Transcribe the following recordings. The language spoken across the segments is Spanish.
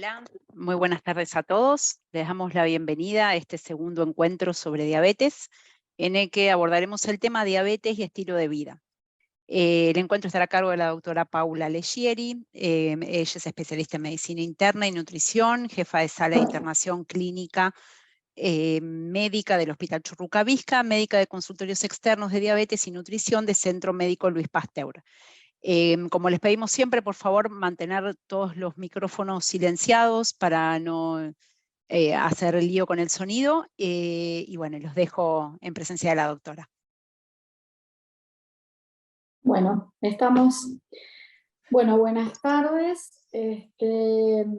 Hola, muy buenas tardes a todos. Les damos la bienvenida a este segundo encuentro sobre diabetes, en el que abordaremos el tema diabetes y estilo de vida. El encuentro estará a cargo de la doctora Paula Leggieri. Ella es especialista en medicina interna y nutrición, jefa de sala de internación clínica médica del Hospital Churruca Vizca, médica de consultorios externos de diabetes y nutrición de Centro Médico Luis Pasteur. Como les pedimos siempre, por favor, mantener todos los micrófonos silenciados para no hacer lío con el sonido. Y bueno, los dejo en presencia de la doctora. Bueno, buenas tardes. El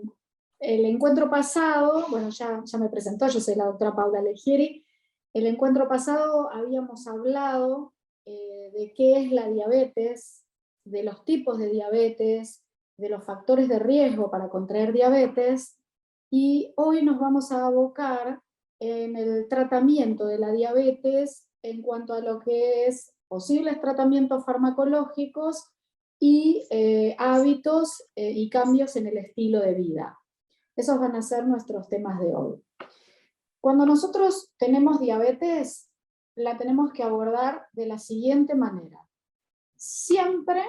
encuentro pasado, bueno, ya me presentó, yo soy la doctora Paula Leggieri. El encuentro pasado habíamos hablado de qué es la diabetes, de los tipos de diabetes, de los factores de riesgo para contraer diabetes, y hoy nos vamos a abocar en el tratamiento de la diabetes en cuanto a lo que es posibles tratamientos farmacológicos y hábitos y cambios en el estilo de vida. Esos van a ser nuestros temas de hoy. Cuando nosotros tenemos diabetes, la tenemos que abordar de la siguiente manera. Siempre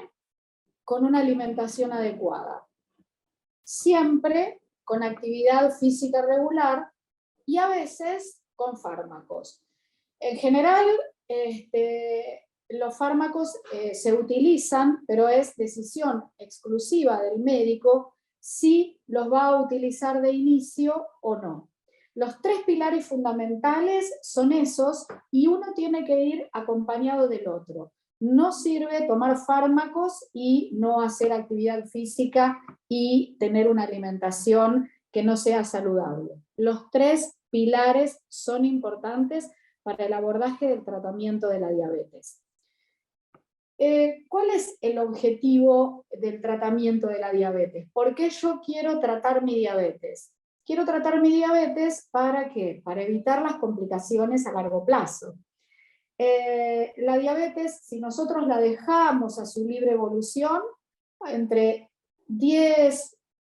con una alimentación adecuada. Siempre con actividad física regular y a veces con fármacos. En general, los fármacos se utilizan, pero es decisión exclusiva del médico si los va a utilizar de inicio o no. Los tres pilares fundamentales son esos y uno tiene que ir acompañado del otro. No sirve tomar fármacos y no hacer actividad física y tener una alimentación que no sea saludable. Los tres pilares son importantes para el abordaje del tratamiento de la diabetes. ¿Cuál es el objetivo del tratamiento de la diabetes? ¿Por qué yo quiero tratar mi diabetes? Quiero tratar mi diabetes ¿para qué? Para evitar las complicaciones a largo plazo. La diabetes, si nosotros la dejamos a su libre evolución, entre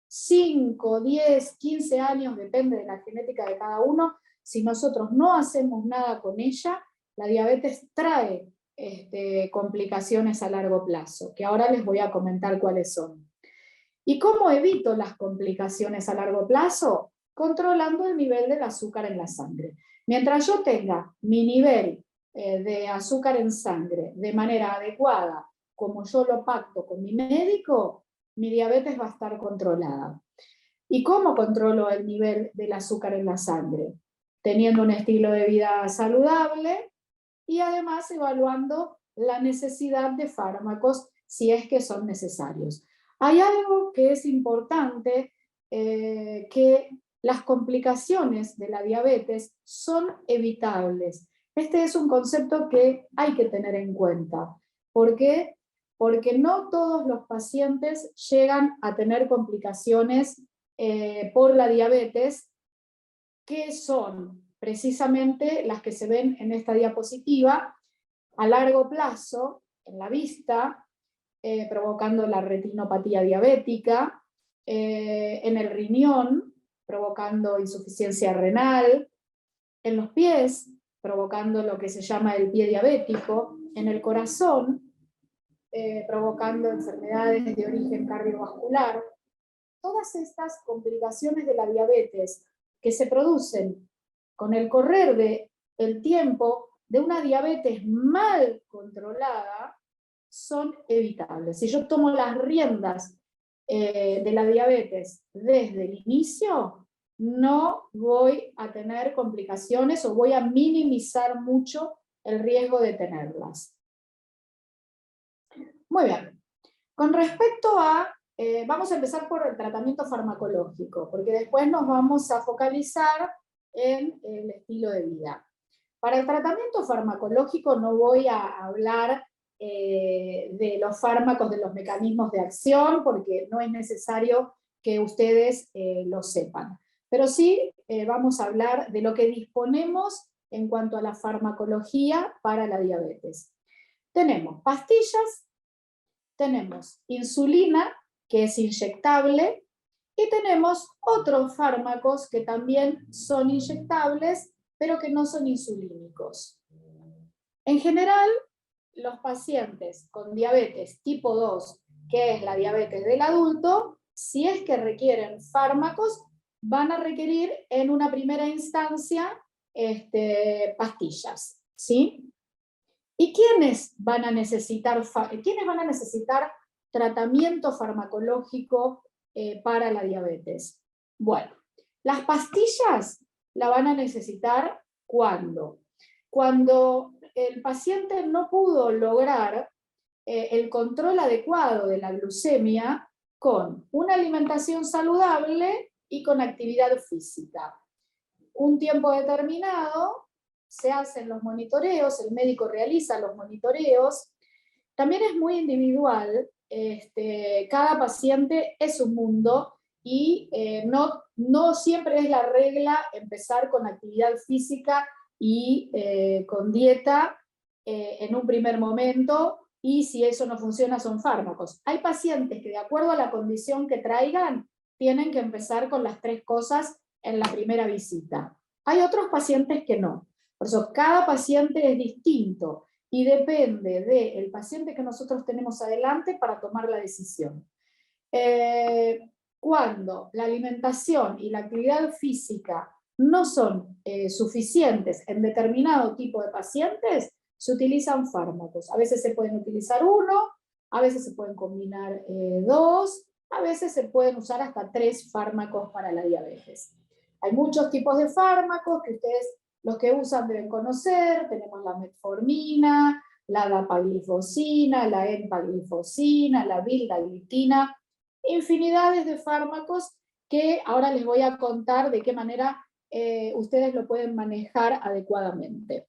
5, 10, 15 años, depende de la genética de cada uno, si nosotros no hacemos nada con ella, la diabetes trae complicaciones a largo plazo, que ahora les voy a comentar cuáles son. ¿Y cómo evito las complicaciones a largo plazo? Controlando el nivel del azúcar en la sangre. Mientras yo tenga mi nivel de azúcar en sangre de manera adecuada, como yo lo pacto con mi médico, mi diabetes va a estar controlada. ¿Y cómo controlo el nivel del azúcar en la sangre? Teniendo un estilo de vida saludable y además evaluando la necesidad de fármacos si es que son necesarios. Hay algo que es importante, que las complicaciones de la diabetes son evitables. Este es un concepto que hay que tener en cuenta. ¿Por qué? Porque no todos los pacientes llegan a tener complicaciones por la diabetes, que son precisamente las que se ven en esta diapositiva, a largo plazo, en la vista, provocando la retinopatía diabética, en el riñón, provocando insuficiencia renal, en los pies, provocando lo que se llama el pie diabético, en el corazón, provocando enfermedades de origen cardiovascular. Todas estas complicaciones de la diabetes que se producen con el correr del tiempo de una diabetes mal controlada son evitables. Si yo tomo las riendas de la diabetes desde el inicio, no voy a tener complicaciones o voy a minimizar mucho el riesgo de tenerlas. Muy bien. Con respecto a, vamos a empezar por el tratamiento farmacológico, porque después nos vamos a focalizar en el estilo de vida. Para el tratamiento farmacológico no voy a hablar de los fármacos, de los mecanismos de acción, porque no es necesario que ustedes lo sepan. Pero sí vamos a hablar de lo que disponemos en cuanto a la farmacología para la diabetes. Tenemos pastillas, tenemos insulina, que es inyectable, Y tenemos otros fármacos que también son inyectables, pero que no son insulínicos. En general, los pacientes con diabetes tipo 2, que es la diabetes del adulto, si es que requieren fármacos, van a requerir en una primera instancia pastillas, ¿sí? ¿Y quiénes van a necesitar tratamiento farmacológico para la diabetes? Bueno, las pastillas la van a necesitar ¿cuándo? Cuando el paciente no pudo lograr el control adecuado de la glucemia con una alimentación saludable y con actividad física. Un tiempo determinado se hacen los monitoreos, el médico realiza los monitoreos. También es muy individual, cada paciente es un mundo y no siempre es la regla empezar con actividad física y con dieta en un primer momento, y si eso no funciona son fármacos. Hay pacientes que de acuerdo a la condición que traigan tienen que empezar con las 3 cosas en la primera visita. Hay otros pacientes que no. Por eso cada paciente es distinto y depende del paciente que nosotros tenemos adelante para tomar la decisión. Cuando la alimentación y la actividad física no son suficientes en determinado tipo de pacientes, se utilizan fármacos. A veces se pueden utilizar 1, a veces se pueden combinar 2, a veces se pueden usar hasta 3 fármacos para la diabetes. Hay muchos tipos de fármacos que ustedes, los que usan, deben conocer. Tenemos la metformina, la dapaglifosina, la empaglifosina, la vildagliptina, infinidades de fármacos que ahora les voy a contar de qué manera ustedes lo pueden manejar adecuadamente.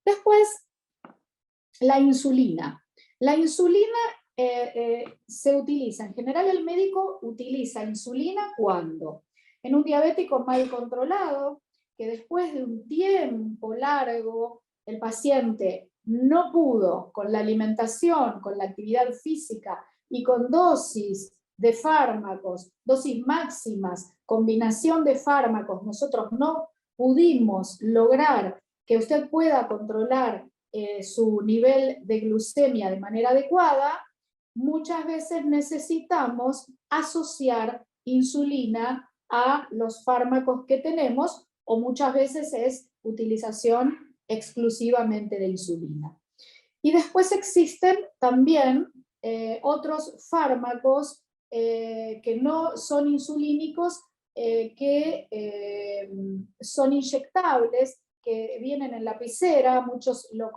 Después, la insulina. La insulina se utiliza, en general el médico utiliza insulina cuando en un diabético mal controlado, que después de un tiempo largo el paciente no pudo con la alimentación, con la actividad física y con dosis de fármacos, dosis máximas, combinación de fármacos, nosotros no pudimos lograr que usted pueda controlar su nivel de glucemia de manera adecuada, muchas veces necesitamos asociar insulina a los fármacos que tenemos, o muchas veces es utilización exclusivamente de insulina. Y después existen también otros fármacos que no son insulínicos, que son inyectables, que vienen en lapicera, muchos los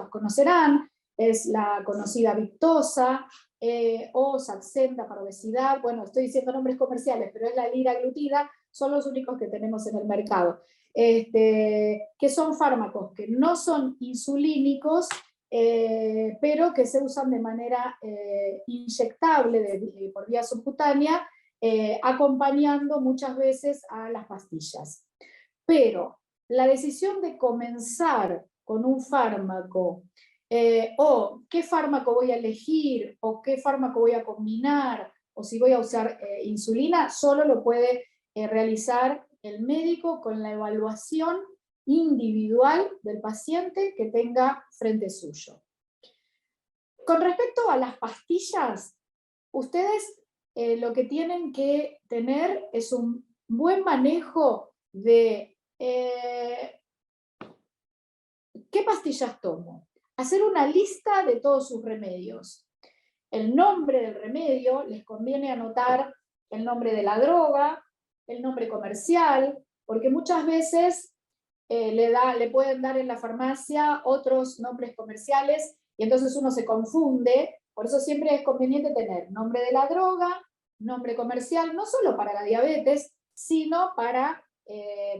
conocerán, es la conocida Victoza, o Saxenda para obesidad. Bueno, estoy diciendo nombres comerciales, pero es la liraglutida, son los únicos que tenemos en el mercado. Que son fármacos que no son insulínicos, pero que se usan de manera inyectable por vía subcutánea, acompañando muchas veces a las pastillas. Pero la decisión de comenzar con un fármaco, o qué fármaco voy a elegir, o qué fármaco voy a combinar, o si voy a usar insulina, solo lo puede realizar el médico con la evaluación individual del paciente que tenga frente suyo. Con respecto a las pastillas, ustedes lo que tienen que tener es un buen manejo de ¿qué pastillas tomo? Hacer una lista de todos sus remedios. El nombre del remedio, les conviene anotar el nombre de la droga, el nombre comercial, porque muchas veces le pueden dar en la farmacia otros nombres comerciales y entonces uno se confunde. Por eso siempre es conveniente tener nombre de la droga, nombre comercial, no solo para la diabetes, sino para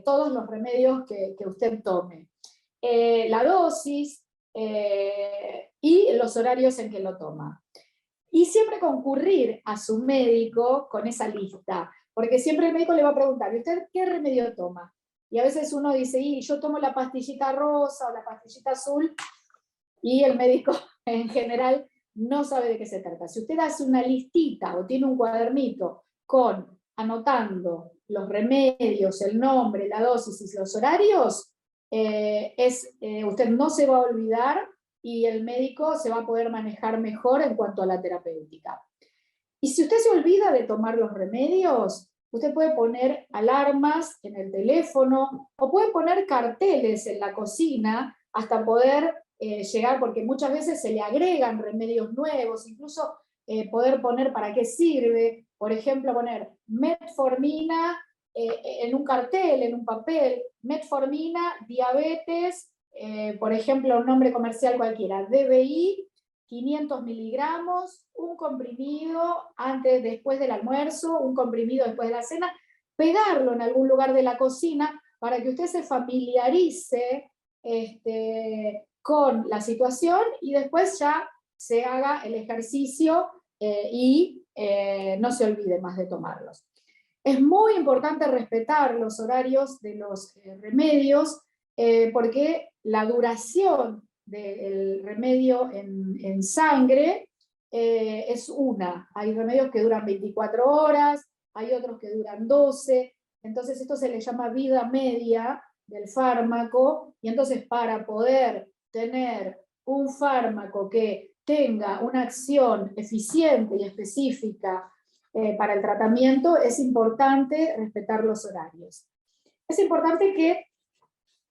todos los remedios que usted tome. La dosis y los horarios en que lo toma. Y siempre concurrir a su médico con esa lista, porque siempre el médico le va a preguntar, ¿y usted qué remedio toma? Y a veces uno dice, y yo tomo la pastillita rosa o la pastillita azul, y el médico en general no sabe de qué se trata. Si usted hace una listita o tiene un cuadernito con anotando los remedios, el nombre, la dosis y los horarios, usted no se va a olvidar y el médico se va a poder manejar mejor en cuanto a la terapéutica. Y si usted se olvida de tomar los remedios, usted puede poner alarmas en el teléfono o puede poner carteles en la cocina hasta poder llegar, porque muchas veces se le agregan remedios nuevos, incluso poder poner para qué sirve, por ejemplo, poner metformina en un cartel, en un papel, metformina, diabetes, por ejemplo, un nombre comercial cualquiera, DBI, 500 miligramos, un comprimido después del almuerzo, un comprimido después de la cena, pegarlo en algún lugar de la cocina para que usted se familiarice con la situación y después ya se haga el ejercicio y no se olvide más de tomarlos. Es muy importante respetar los horarios de los remedios porque la duración del remedio en sangre es una. Hay remedios que duran 24 horas, hay otros que duran 12, entonces esto se le llama vida media del fármaco, y entonces para poder tener un fármaco que tenga una acción eficiente y específica para el tratamiento, es importante respetar los horarios. Es importante que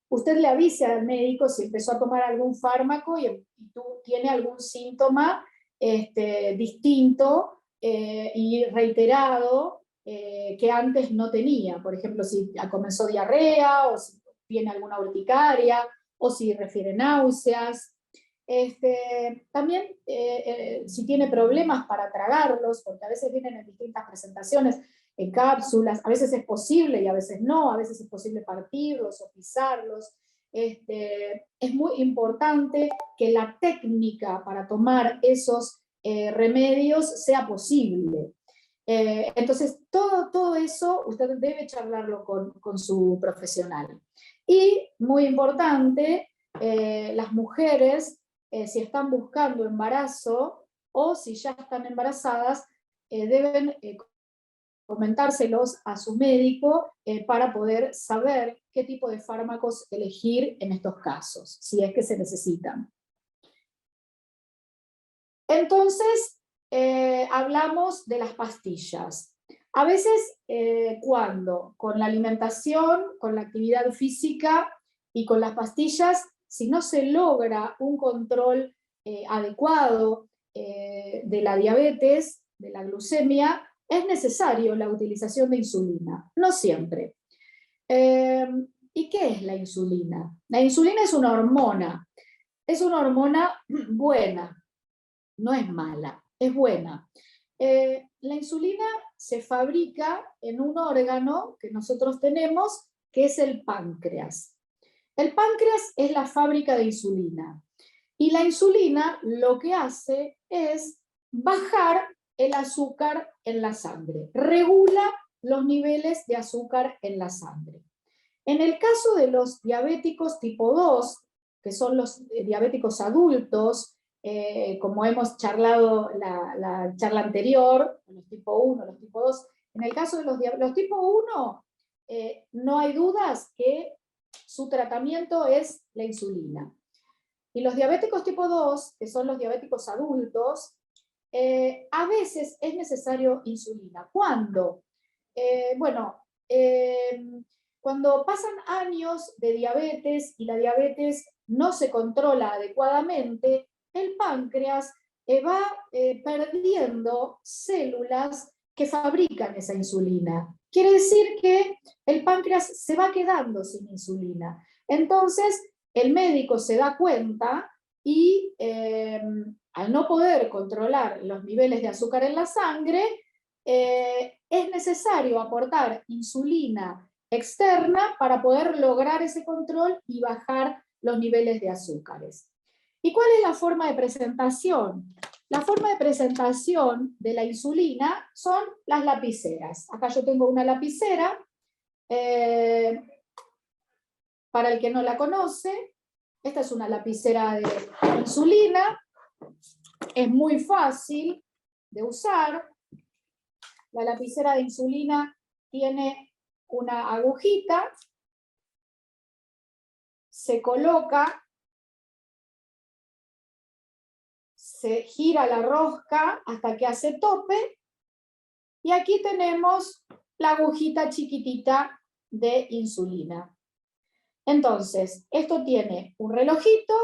usted le avise al médico si empezó a tomar algún fármaco y tiene algún síntoma distinto y reiterado que antes no tenía. Por ejemplo, si comenzó diarrea, o si tiene alguna urticaria, o si refiere náuseas. También si tiene problemas para tragarlos, porque a veces vienen en distintas presentaciones, en cápsulas, a veces es posible y a veces no, a veces es posible partirlos o pisarlos. Es muy importante que la técnica para tomar esos remedios sea posible. Entonces, todo eso usted debe charlarlo con su profesional. Y, muy importante, las mujeres, si están buscando embarazo o si ya están embarazadas, deben comentárselos a su médico para poder saber qué tipo de fármacos elegir en estos casos, si es que se necesitan. Entonces, hablamos de las pastillas. A veces, cuando con la alimentación, con la actividad física y con las pastillas, si no se logra un control adecuado de la diabetes, de la glucemia, es necesario la utilización de insulina. No siempre. ¿Y qué es la insulina? La insulina es una hormona. Es una hormona buena. No es mala, es buena. La insulina se fabrica en un órgano que nosotros tenemos, que es el páncreas. El páncreas es la fábrica de insulina. Y la insulina lo que hace es bajar el azúcar en la sangre, regula los niveles de azúcar en la sangre. En el caso de los diabéticos tipo 2, que son los diabéticos adultos, como hemos charlado la charla anterior, los tipo 1, los tipo 2, en el caso de los tipo 1, no hay dudas que su tratamiento es la insulina. Y los diabéticos tipo 2, que son los diabéticos adultos, a veces es necesario insulina. ¿Cuándo? Cuando pasan años de diabetes y la diabetes no se controla adecuadamente, el páncreas va perdiendo células que fabrican esa insulina. Quiere decir que el páncreas se va quedando sin insulina. Entonces, el médico se da cuenta y al no poder controlar los niveles de azúcar en la sangre, es necesario aportar insulina externa para poder lograr ese control y bajar los niveles de azúcares. ¿Y cuál es la forma de presentación? La forma de presentación de la insulina son las lapiceras. Acá yo tengo una lapicera. Para el que no la conoce, esta es una lapicera de insulina. Es muy fácil de usar. La lapicera de insulina tiene una agujita, se coloca, se gira la rosca hasta que hace tope, y aquí tenemos la agujita chiquitita de insulina. Entonces, esto tiene un relojito,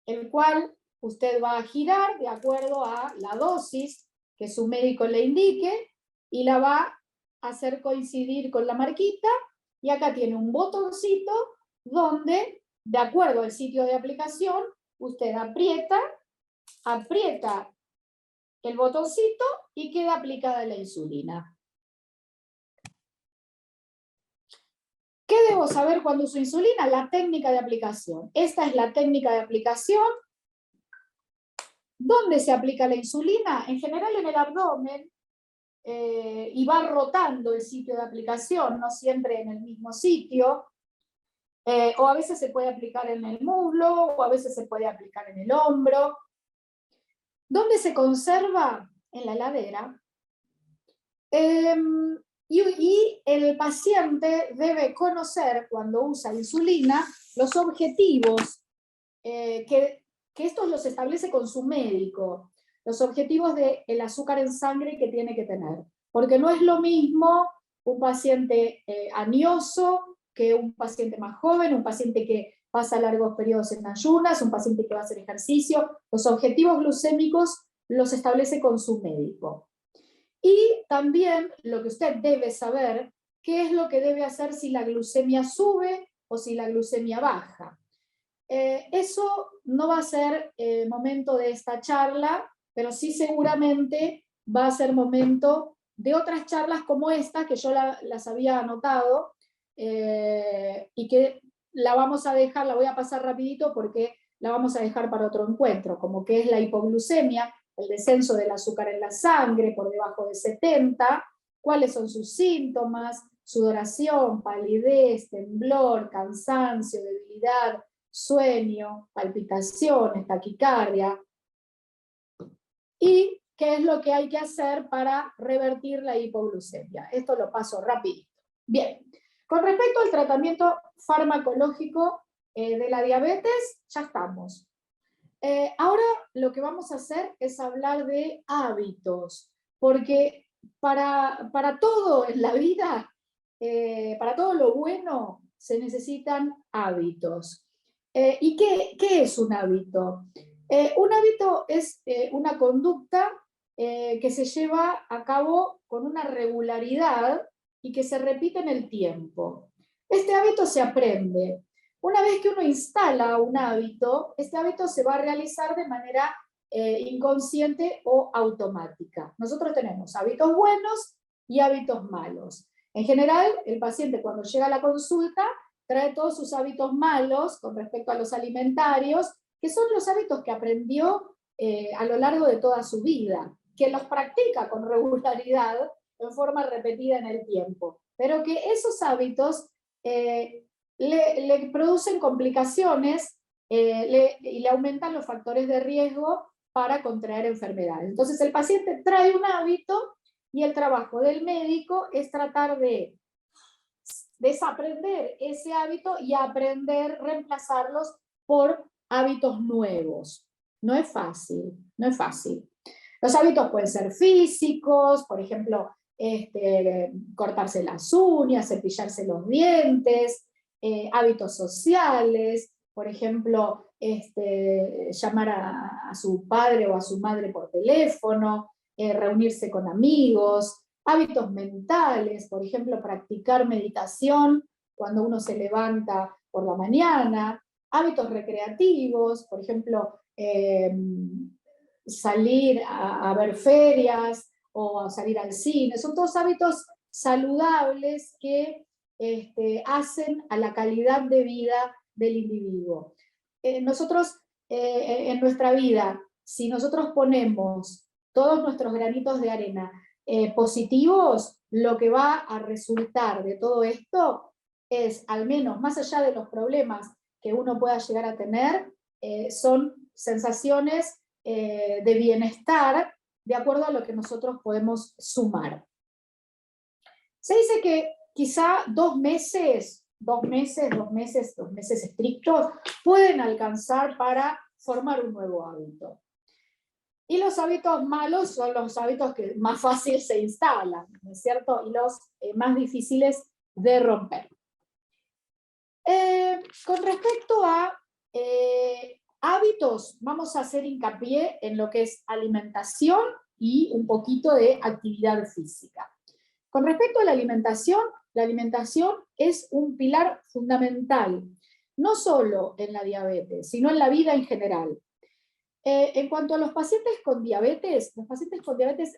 el cual usted va a girar de acuerdo a la dosis que su médico le indique, y la va a hacer coincidir con la marquita, y acá tiene un botoncito donde, de acuerdo al sitio de aplicación, usted aprieta el botoncito y queda aplicada la insulina. ¿Qué debo saber cuando uso insulina? La técnica de aplicación. Esta es la técnica de aplicación. ¿Dónde se aplica la insulina? En general en el abdomen, y va rotando el sitio de aplicación, no siempre en el mismo sitio, o a veces se puede aplicar en el muslo, o a veces se puede aplicar en el hombro. ¿Dónde se conserva? En la heladera. Y el paciente debe conocer, cuando usa insulina, los objetivos, que estos los establece con su médico, los objetivos del azúcar en sangre que tiene que tener. Porque no es lo mismo un paciente anioso que un paciente más joven, un paciente que pasa largos periodos en ayunas, un paciente que va a hacer ejercicio. Los objetivos glucémicos los establece con su médico. Y también lo que usted debe saber, qué es lo que debe hacer si la glucemia sube o si la glucemia baja. Eso no va a ser momento de esta charla, pero sí seguramente va a ser momento de otras charlas como esta, que yo las había anotado, y que la vamos a dejar, la voy a pasar rapidito porque la vamos a dejar para otro encuentro, como que es la hipoglucemia, el descenso del azúcar en la sangre por debajo de 70, cuáles son sus síntomas, sudoración, palidez, temblor, cansancio, debilidad, sueño, palpitaciones, taquicardia, y qué es lo que hay que hacer para revertir la hipoglucemia. Esto lo paso rapidito. Bien, con respecto al tratamiento farmacológico de la diabetes, ya estamos. Ahora lo que vamos a hacer es hablar de hábitos, porque para todo en la vida, para todo lo bueno, se necesitan hábitos. ¿Y qué es un hábito? Un hábito es una conducta que se lleva a cabo con una regularidad y que se repite en el tiempo. Este hábito se aprende. Una vez que uno instala un hábito, este hábito se va a realizar de manera inconsciente o automática. Nosotros tenemos hábitos buenos y hábitos malos. En general, el paciente cuando llega a la consulta trae todos sus hábitos malos con respecto a los alimentarios, que son los hábitos que aprendió a lo largo de toda su vida, que los practica con regularidad en forma repetida en el tiempo, pero que esos hábitos le producen complicaciones y le aumentan los factores de riesgo para contraer enfermedades. Entonces el paciente trae un hábito y el trabajo del médico es tratar de desaprender ese hábito y aprender, reemplazarlos por hábitos nuevos. No es fácil, no es fácil. Los hábitos pueden ser físicos, por ejemplo, cortarse las uñas, cepillarse los dientes, hábitos sociales, por ejemplo, llamar a su padre o a su madre por teléfono, reunirse con amigos, hábitos mentales, por ejemplo, practicar meditación cuando uno se levanta por la mañana, hábitos recreativos, por ejemplo, salir a ver ferias o a salir al cine. Son todos hábitos saludables que hacen a la calidad de vida del individuo. Nosotros, en nuestra vida, si nosotros ponemos todos nuestros granitos de arena positivos, lo que va a resultar de todo esto es, al menos más allá de los problemas que uno pueda llegar a tener, son sensaciones de bienestar de acuerdo a lo que nosotros podemos sumar. Se dice que quizá 2 meses estrictos pueden alcanzar para formar un nuevo hábito. Y los hábitos malos son los hábitos que más fácil se instalan, ¿no es cierto? Y los más difíciles de romper. Con respecto a hábitos, vamos a hacer hincapié en lo que es alimentación y un poquito de actividad física. Con respecto a la alimentación es un pilar fundamental, no solo en la diabetes, sino en la vida en general. En cuanto a los pacientes con diabetes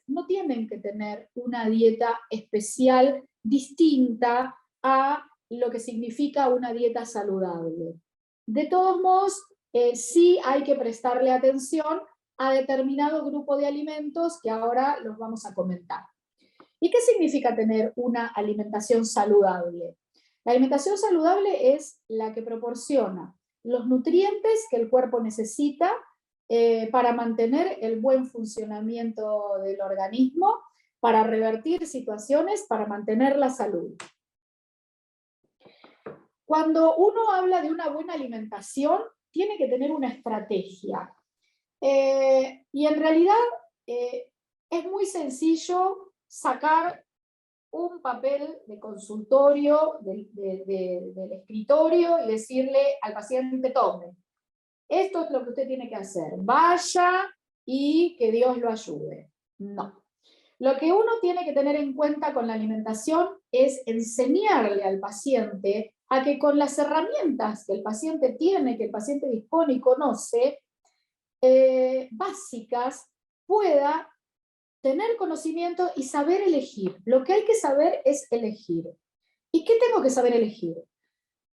no tienen que tener una dieta especial distinta a lo que significa una dieta saludable. De todos modos, sí hay que prestarle atención a determinado grupo de alimentos que ahora los vamos a comentar. ¿Y qué significa tener una alimentación saludable? La alimentación saludable es la que proporciona los nutrientes que el cuerpo necesita para mantener el buen funcionamiento del organismo, para revertir situaciones, para mantener la salud. Cuando uno habla de una buena alimentación, tiene que tener una estrategia. Y en realidad es muy sencillo sacar un papel de consultorio del escritorio y decirle al paciente: tome. Esto es lo que usted tiene que hacer. Vaya y que Dios lo ayude. No. Lo que uno tiene que tener en cuenta con la alimentación es enseñarle al paciente a que con las herramientas que el paciente tiene, que el paciente dispone y conoce, básicas, pueda tener conocimiento y saber elegir. Lo que hay que saber es elegir. ¿Y qué tengo que saber elegir?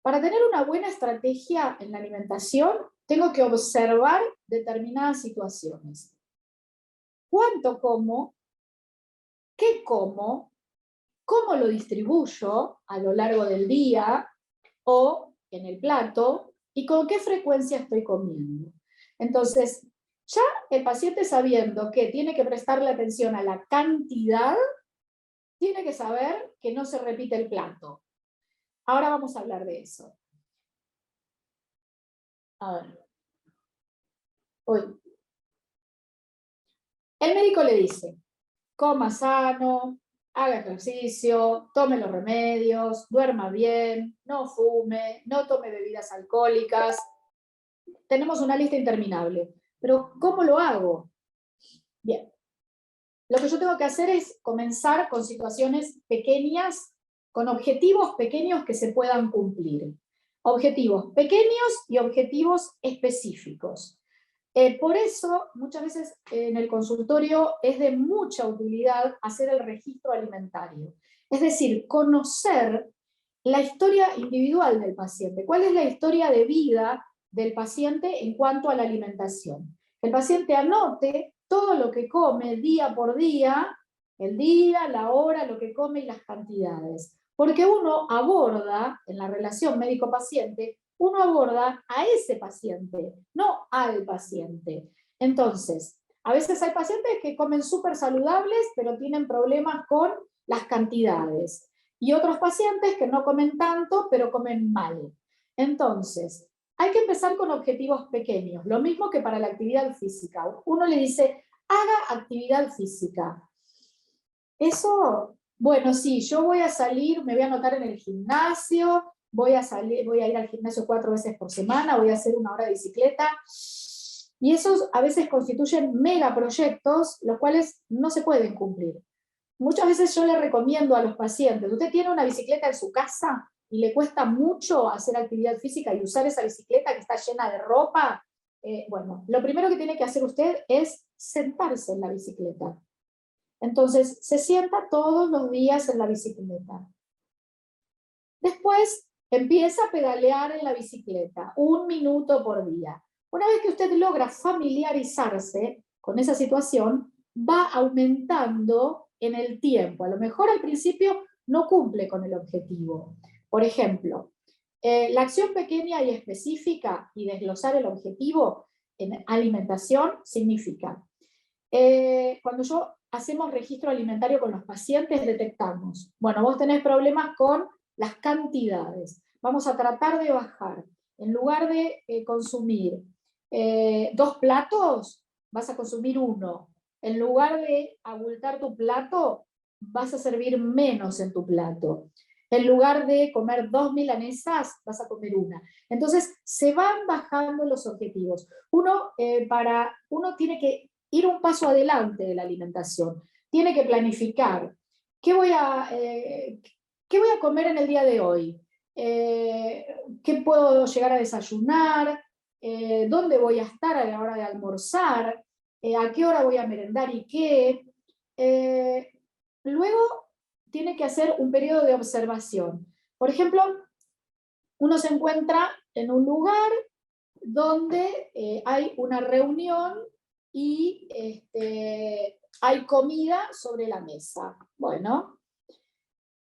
Para tener una buena estrategia en la alimentación, tengo que observar determinadas situaciones. ¿Cuánto como? ¿Qué como? ¿Cómo lo distribuyo a lo largo del día o en el plato? ¿Y con qué frecuencia estoy comiendo? Entonces, ya el paciente, sabiendo que tiene que prestarle atención a la cantidad, tiene que saber que no se repite el plato. Ahora vamos a hablar de eso. A ver. Hoy. El médico le dice: coma sano, haga ejercicio, tome los remedios, duerma bien, no fume, no tome bebidas alcohólicas. Tenemos una lista interminable. Pero ¿cómo lo hago? Bien. Lo que yo tengo que hacer es comenzar con situaciones pequeñas, con objetivos pequeños que se puedan cumplir. Objetivos pequeños y objetivos específicos. Por eso, muchas veces en el consultorio es de mucha utilidad hacer el registro alimentario. Es decir, conocer la historia individual del paciente. ¿Cuál es la historia de vida del paciente en cuanto a la alimentación? El paciente anote todo lo que come día por día, el día, la hora, lo que come y las cantidades. Porque uno aborda, en la relación médico-paciente, uno aborda a ese paciente, no al paciente. Entonces, a veces hay pacientes que comen súper saludables, pero tienen problemas con las cantidades. Y otros pacientes que no comen tanto, pero comen mal. Entonces, hay que empezar con objetivos pequeños. Lo mismo que para la actividad física. Uno le dice: haga actividad física. Eso, bueno, sí, yo voy a salir, me voy a anotar en el gimnasio, voy a ir al gimnasio 4 veces por semana, voy a hacer 1 hora de bicicleta. Y esos a veces constituyen megaproyectos, los cuales no se pueden cumplir. Muchas veces yo le recomiendo a los pacientes: usted tiene una bicicleta en su casa y le cuesta mucho hacer actividad física y usar esa bicicleta que está llena de ropa. Bueno, lo primero que tiene que hacer usted es sentarse en la bicicleta. Entonces, se sienta todos los días en la bicicleta. Después, empieza a pedalear en la bicicleta, 1 minuto por día. Una vez que usted logra familiarizarse con esa situación, va aumentando en el tiempo. A lo mejor al principio no cumple con el objetivo. Por ejemplo, la acción pequeña y específica y desglosar el objetivo en alimentación significa, cuando yo hacemos registro alimentario con los pacientes, detectamos, bueno, vos tenés problemas con las cantidades, vamos a tratar de bajar, en lugar de consumir 2 platos, vas a consumir 1, en lugar de abultar tu plato, vas a servir menos en tu plato. En lugar de comer 2 milanesas, vas a comer 1. Entonces, se van bajando los objetivos. Uno tiene que ir un paso adelante de la alimentación. Tiene que planificar. ¿Qué voy a comer en el día de hoy? ¿Qué puedo llegar a desayunar? ¿Dónde voy a estar a la hora de almorzar? ¿A qué hora voy a merendar y qué? Luego tiene que hacer un periodo de observación. Por ejemplo, uno se encuentra en un lugar donde hay una reunión y hay comida sobre la mesa. Bueno,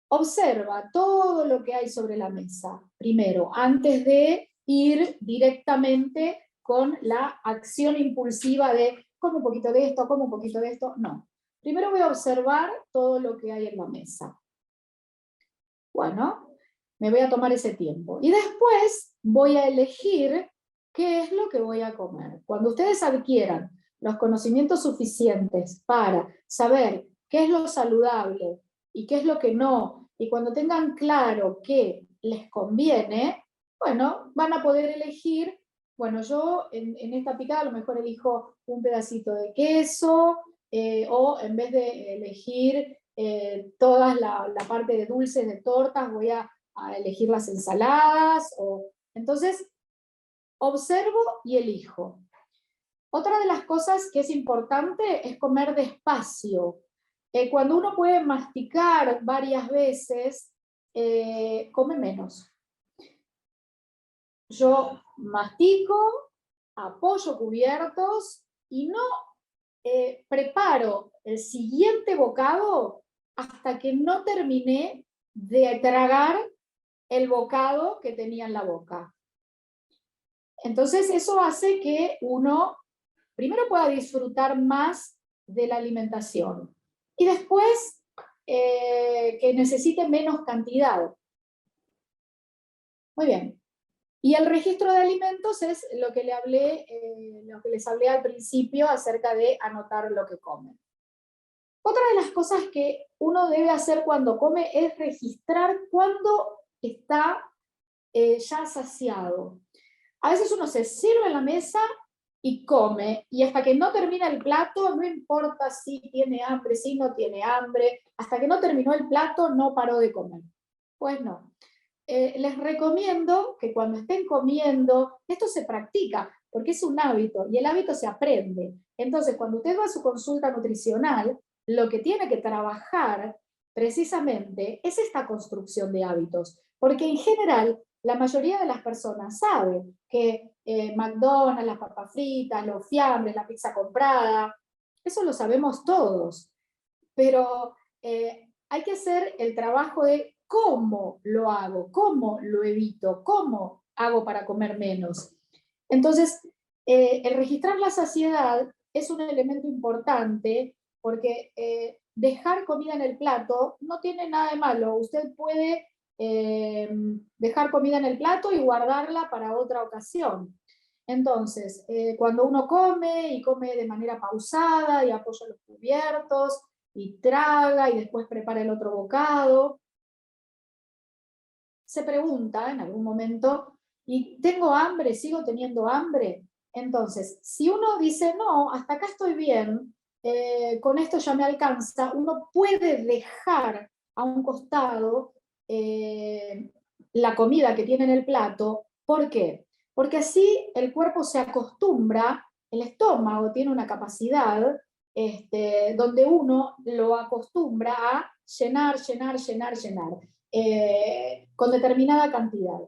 observa todo lo que hay sobre la mesa, primero, antes de ir directamente con la acción impulsiva de como un poquito de esto, como un poquito de esto. No. Primero voy a observar todo lo que hay en la mesa. Bueno, me voy a tomar ese tiempo. Y después voy a elegir qué es lo que voy a comer. Cuando ustedes adquieran los conocimientos suficientes para saber qué es lo saludable y qué es lo que no, y cuando tengan claro qué les conviene, bueno, van a poder elegir, bueno, yo en esta picada a lo mejor elijo un pedacito de queso, o en vez de elegir toda la parte de dulces, de tortas, voy a elegir las ensaladas. Entonces, observo y elijo. Otra de las cosas que es importante es comer despacio. Cuando uno puede masticar varias veces, come menos. Yo mastico, apoyo cubiertos y no preparo el siguiente bocado hasta que no terminé de tragar el bocado que tenía en la boca. Entonces eso hace que uno primero pueda disfrutar más de la alimentación y después que necesite menos cantidad. Muy bien. Y el registro de alimentos es lo que les hablé al principio acerca de anotar lo que comen. Otra de las cosas que uno debe hacer cuando come es registrar cuándo está ya saciado. A veces uno se sirve en la mesa y come, y hasta que no termina el plato, no importa si tiene hambre, si no tiene hambre, hasta que no terminó el plato no paró de comer. Pues no. Les recomiendo que cuando estén comiendo, esto se practica, porque es un hábito, y el hábito se aprende. Entonces, cuando usted va a su consulta nutricional, lo que tiene que trabajar precisamente es esta construcción de hábitos, porque en general la mayoría de las personas sabe que McDonald's, las papas fritas, los fiambres, la pizza comprada, eso lo sabemos todos, pero hay que hacer el trabajo de cómo lo hago, cómo lo evito, cómo hago para comer menos. Entonces, el registrar la saciedad es un elemento importante porque dejar comida en el plato no tiene nada de malo. Usted puede dejar comida en el plato y guardarla para otra ocasión. Entonces, cuando uno come y come de manera pausada y apoya los cubiertos y traga y después prepara el otro bocado, se pregunta en algún momento, ¿y tengo hambre? ¿Sigo teniendo hambre? Entonces, si uno dice, no, hasta acá estoy bien, con esto ya me alcanza, uno puede dejar a un costado la comida que tiene en el plato. ¿Por qué? Porque así el cuerpo se acostumbra, el estómago tiene una capacidad donde uno lo acostumbra a llenar, llenar, llenar, llenar. Con determinada cantidad.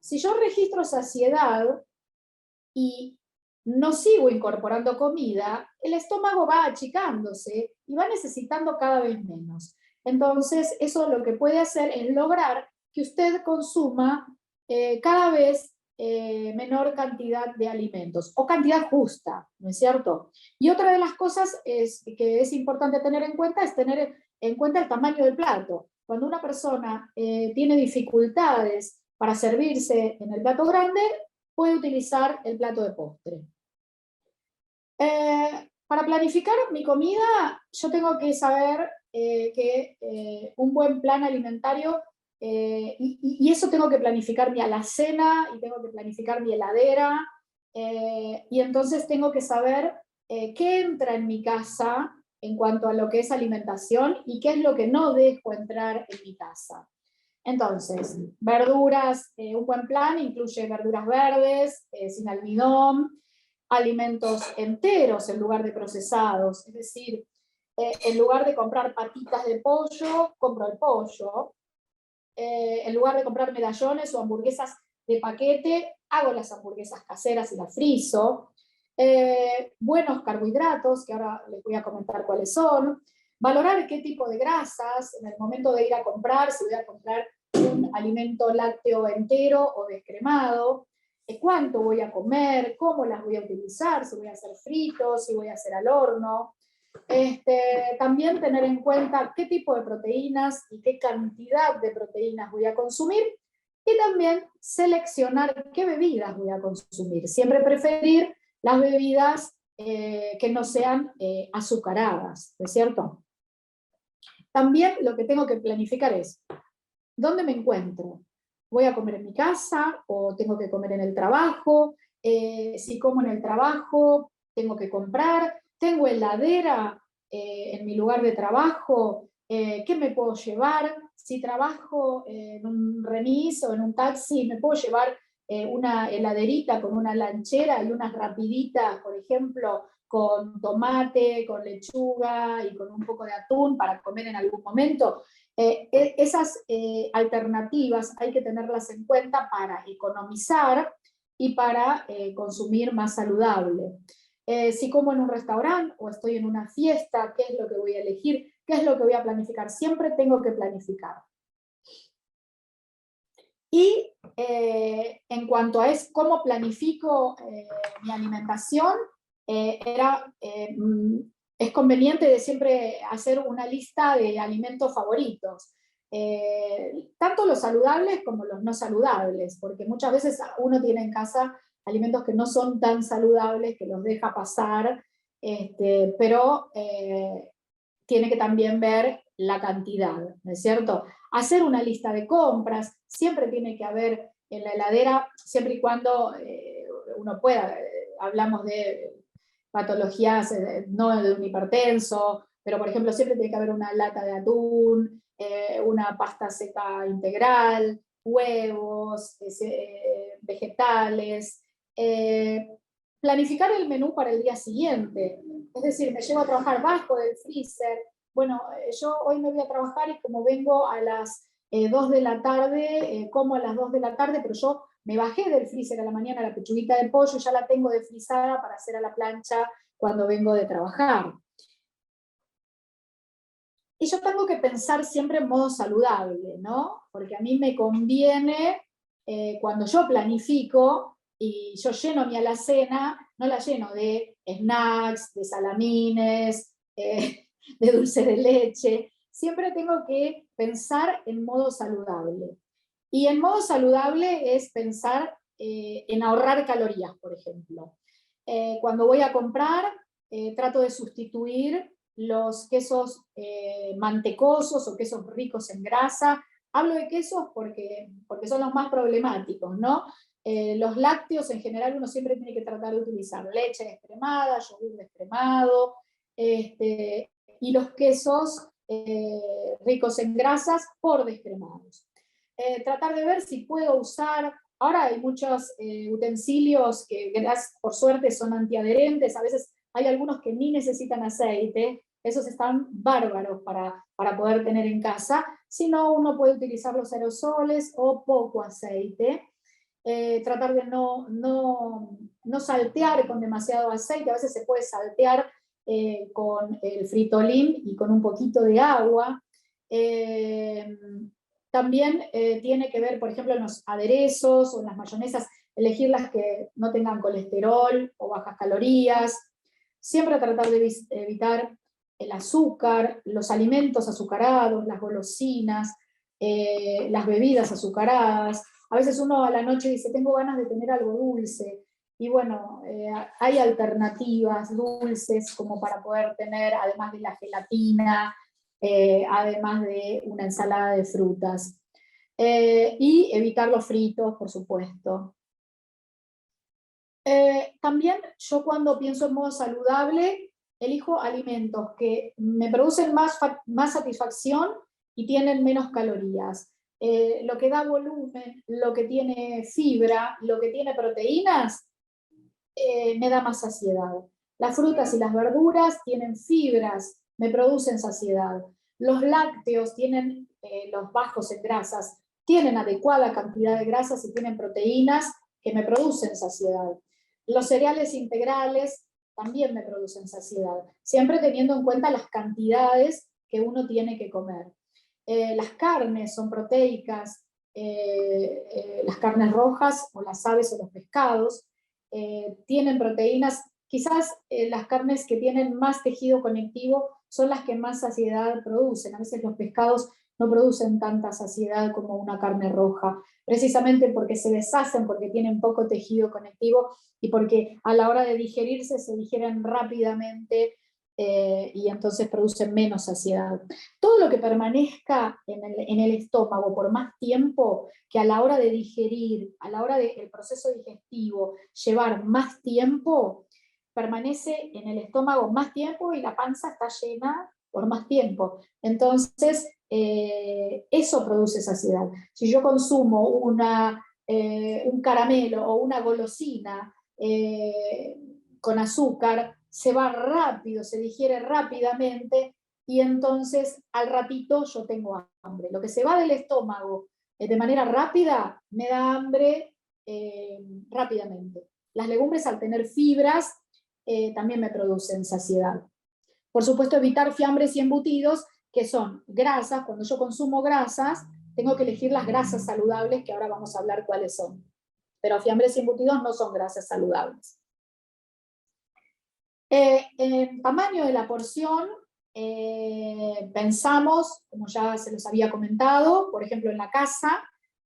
Si yo registro saciedad y no sigo incorporando comida, el estómago va achicándose y va necesitando cada vez menos. Entonces, eso lo que puede hacer es lograr que usted consuma cada vez menor cantidad de alimentos, o cantidad justa, ¿no es cierto? Y otra de las cosas que es importante tener en cuenta es tener en cuenta el tamaño del plato. Cuando una persona tiene dificultades para servirse en el plato grande, puede utilizar el plato de postre. Para planificar mi comida, yo tengo que saber que un buen plan alimentario, y eso tengo que planificar mi alacena, y tengo que planificar mi heladera, y entonces tengo que saber qué entra en mi casa en cuanto a lo que es alimentación, y qué es lo que no dejo entrar en mi casa. Entonces, verduras, un buen plan incluye verduras verdes, sin almidón, alimentos enteros en lugar de procesados, es decir, en lugar de comprar patitas de pollo, compro el pollo, en lugar de comprar medallones o hamburguesas de paquete, hago las hamburguesas caseras y las frizo, buenos carbohidratos, que ahora les voy a comentar cuáles son, valorar qué tipo de grasas, en el momento de ir a comprar, si voy a comprar un alimento lácteo entero o descremado, cuánto voy a comer, cómo las voy a utilizar, si voy a hacer fritos, si voy a hacer al horno. También tener en cuenta qué tipo de proteínas y qué cantidad de proteínas voy a consumir, y también seleccionar qué bebidas voy a consumir. Siempre preferir las bebidas que no sean azucaradas, ¿no es cierto? También lo que tengo que planificar es, ¿dónde me encuentro? ¿Voy a comer en mi casa o tengo que comer en el trabajo? Si como en el trabajo, tengo que comprar. ¿Tengo heladera en mi lugar de trabajo? ¿Qué me puedo llevar? Si trabajo en un remis o en un taxi, ¿me puedo llevar una heladerita con una lanchera y unas rapiditas, por ejemplo, con tomate, con lechuga y con un poco de atún para comer en algún momento? Esas alternativas hay que tenerlas en cuenta para economizar y para consumir más saludable. Si como en un restaurante o estoy en una fiesta, ¿qué es lo que voy a elegir? ¿Qué es lo que voy a planificar? Siempre tengo que planificar. Y en cuanto a cómo planifico mi alimentación, es conveniente de siempre hacer una lista de alimentos favoritos, tanto los saludables como los no saludables, porque muchas veces uno tiene en casa alimentos que no son tan saludables, que los deja pasar, pero tiene que también ver la cantidad, ¿no es cierto? Hacer una lista de compras, siempre tiene que haber en la heladera, siempre y cuando uno pueda, hablamos de patologías, no de un hipertenso, pero por ejemplo siempre tiene que haber una lata de atún, una pasta seca integral, huevos, vegetales, planificar el menú para el día siguiente, es decir, me llevo a trabajar bajo del freezer, bueno, yo hoy me voy a trabajar y como vengo a las 2 de la tarde, como a las 2 de la tarde, pero yo me bajé del freezer a la mañana la pechuguita de pollo, ya la tengo desfrizada para hacer a la plancha cuando vengo de trabajar. Y yo tengo que pensar siempre en modo saludable, ¿no? Porque a mí me conviene, cuando yo planifico y yo lleno mi alacena, no la lleno de snacks, de salamines, de dulce de leche. Siempre tengo que pensar en modo saludable. Y en modo saludable es pensar en ahorrar calorías, por ejemplo. Cuando voy a comprar, trato de sustituir los quesos mantecosos o quesos ricos en grasa. Hablo de quesos porque son los más problemáticos, ¿no? Los lácteos en general uno siempre tiene que tratar de utilizar leche descremada, yogur descremado, y los quesos ricos en grasas por descremados. Tratar de ver si puedo usar, ahora hay muchos utensilios que por suerte son antiadherentes, a veces hay algunos que ni necesitan aceite, esos están bárbaros para poder tener en casa, si no uno puede utilizar los aerosoles o poco aceite. Tratar de no saltear con demasiado aceite, a veces se puede saltear con el fritolín y con un poquito de agua. También tiene que ver, por ejemplo, en los aderezos o en las mayonesas, elegir las que no tengan colesterol o bajas calorías, siempre tratar de evitar el azúcar, los alimentos azucarados, las golosinas, las bebidas azucaradas. A veces uno a la noche dice, tengo ganas de tener algo dulce, y bueno, hay alternativas dulces como para poder tener, además de la gelatina, además de una ensalada de frutas. Y evitar los fritos, por supuesto. También yo cuando pienso en modo saludable, elijo alimentos que me producen más satisfacción y tienen menos calorías. Lo que da volumen, lo que tiene fibra, lo que tiene proteínas, me da más saciedad. Las frutas y las verduras tienen fibras, me producen saciedad. Los lácteos tienen, los bajos en grasas, tienen adecuada cantidad de grasas y tienen proteínas que me producen saciedad. Los cereales integrales también me producen saciedad, siempre teniendo en cuenta las cantidades que uno tiene que comer. Las carnes son proteicas, las carnes rojas o las aves o los pescados tienen proteínas. Quizás las carnes que tienen más tejido conectivo son las que más saciedad producen. A veces los pescados no producen tanta saciedad como una carne roja, precisamente porque se deshacen, porque tienen poco tejido conectivo y porque a la hora de digerirse se digieren rápidamente y entonces producen menos saciedad. Todo lo que permanezca en el estómago por más tiempo, que a la hora de digerir, a la hora del proceso digestivo, llevar más tiempo, permanece en el estómago más tiempo y la panza está llena por más tiempo. Entonces, eso produce saciedad. Si yo consumo un caramelo o una golosina con azúcar, se va rápido, se digiere rápidamente y entonces al ratito yo tengo hambre. Lo que se va del estómago de manera rápida me da hambre rápidamente. Las legumbres, al tener fibras, también me producen saciedad. Por supuesto, evitar fiambres y embutidos, que son grasas. Cuando yo consumo grasas, tengo que elegir las grasas saludables, que ahora vamos a hablar cuáles son. Pero fiambres y embutidos no son grasas saludables. El tamaño de la porción, pensamos, como ya se los había comentado, por ejemplo en la casa,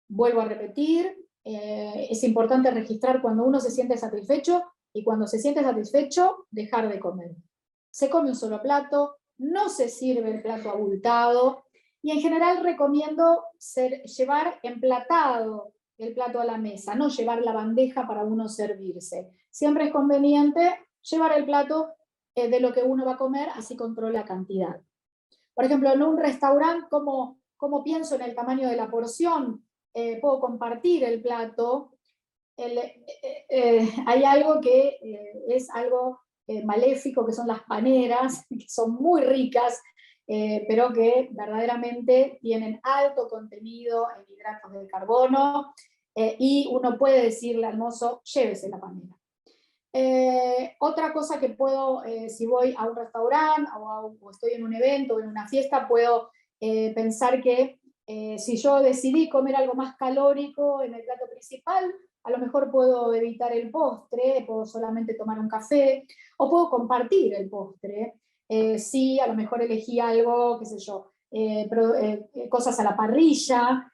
vuelvo a repetir, es importante registrar cuando uno se siente satisfecho, y cuando se siente satisfecho, dejar de comer. Se come un solo plato, no se sirve el plato abultado, y en general recomiendo llevar emplatado el plato a la mesa, no llevar la bandeja para uno servirse. Siempre es conveniente llevar el plato de lo que uno va a comer, así controla la cantidad. Por ejemplo, en un restaurante, ¿cómo pienso en el tamaño de la porción? Puedo compartir el plato. Hay algo que es algo maléfico, que son las paneras, que son muy ricas, pero que verdaderamente tienen alto contenido en hidratos de carbono, y uno puede decirle al mozo, llévese la panera. Otra cosa que puedo, si voy a un restaurante o estoy en un evento o en una fiesta, puedo pensar que si yo decidí comer algo más calórico en el plato principal, a lo mejor puedo evitar el postre, puedo solamente tomar un café, o puedo compartir el postre. Si a lo mejor elegí algo, qué sé yo, cosas a la parrilla,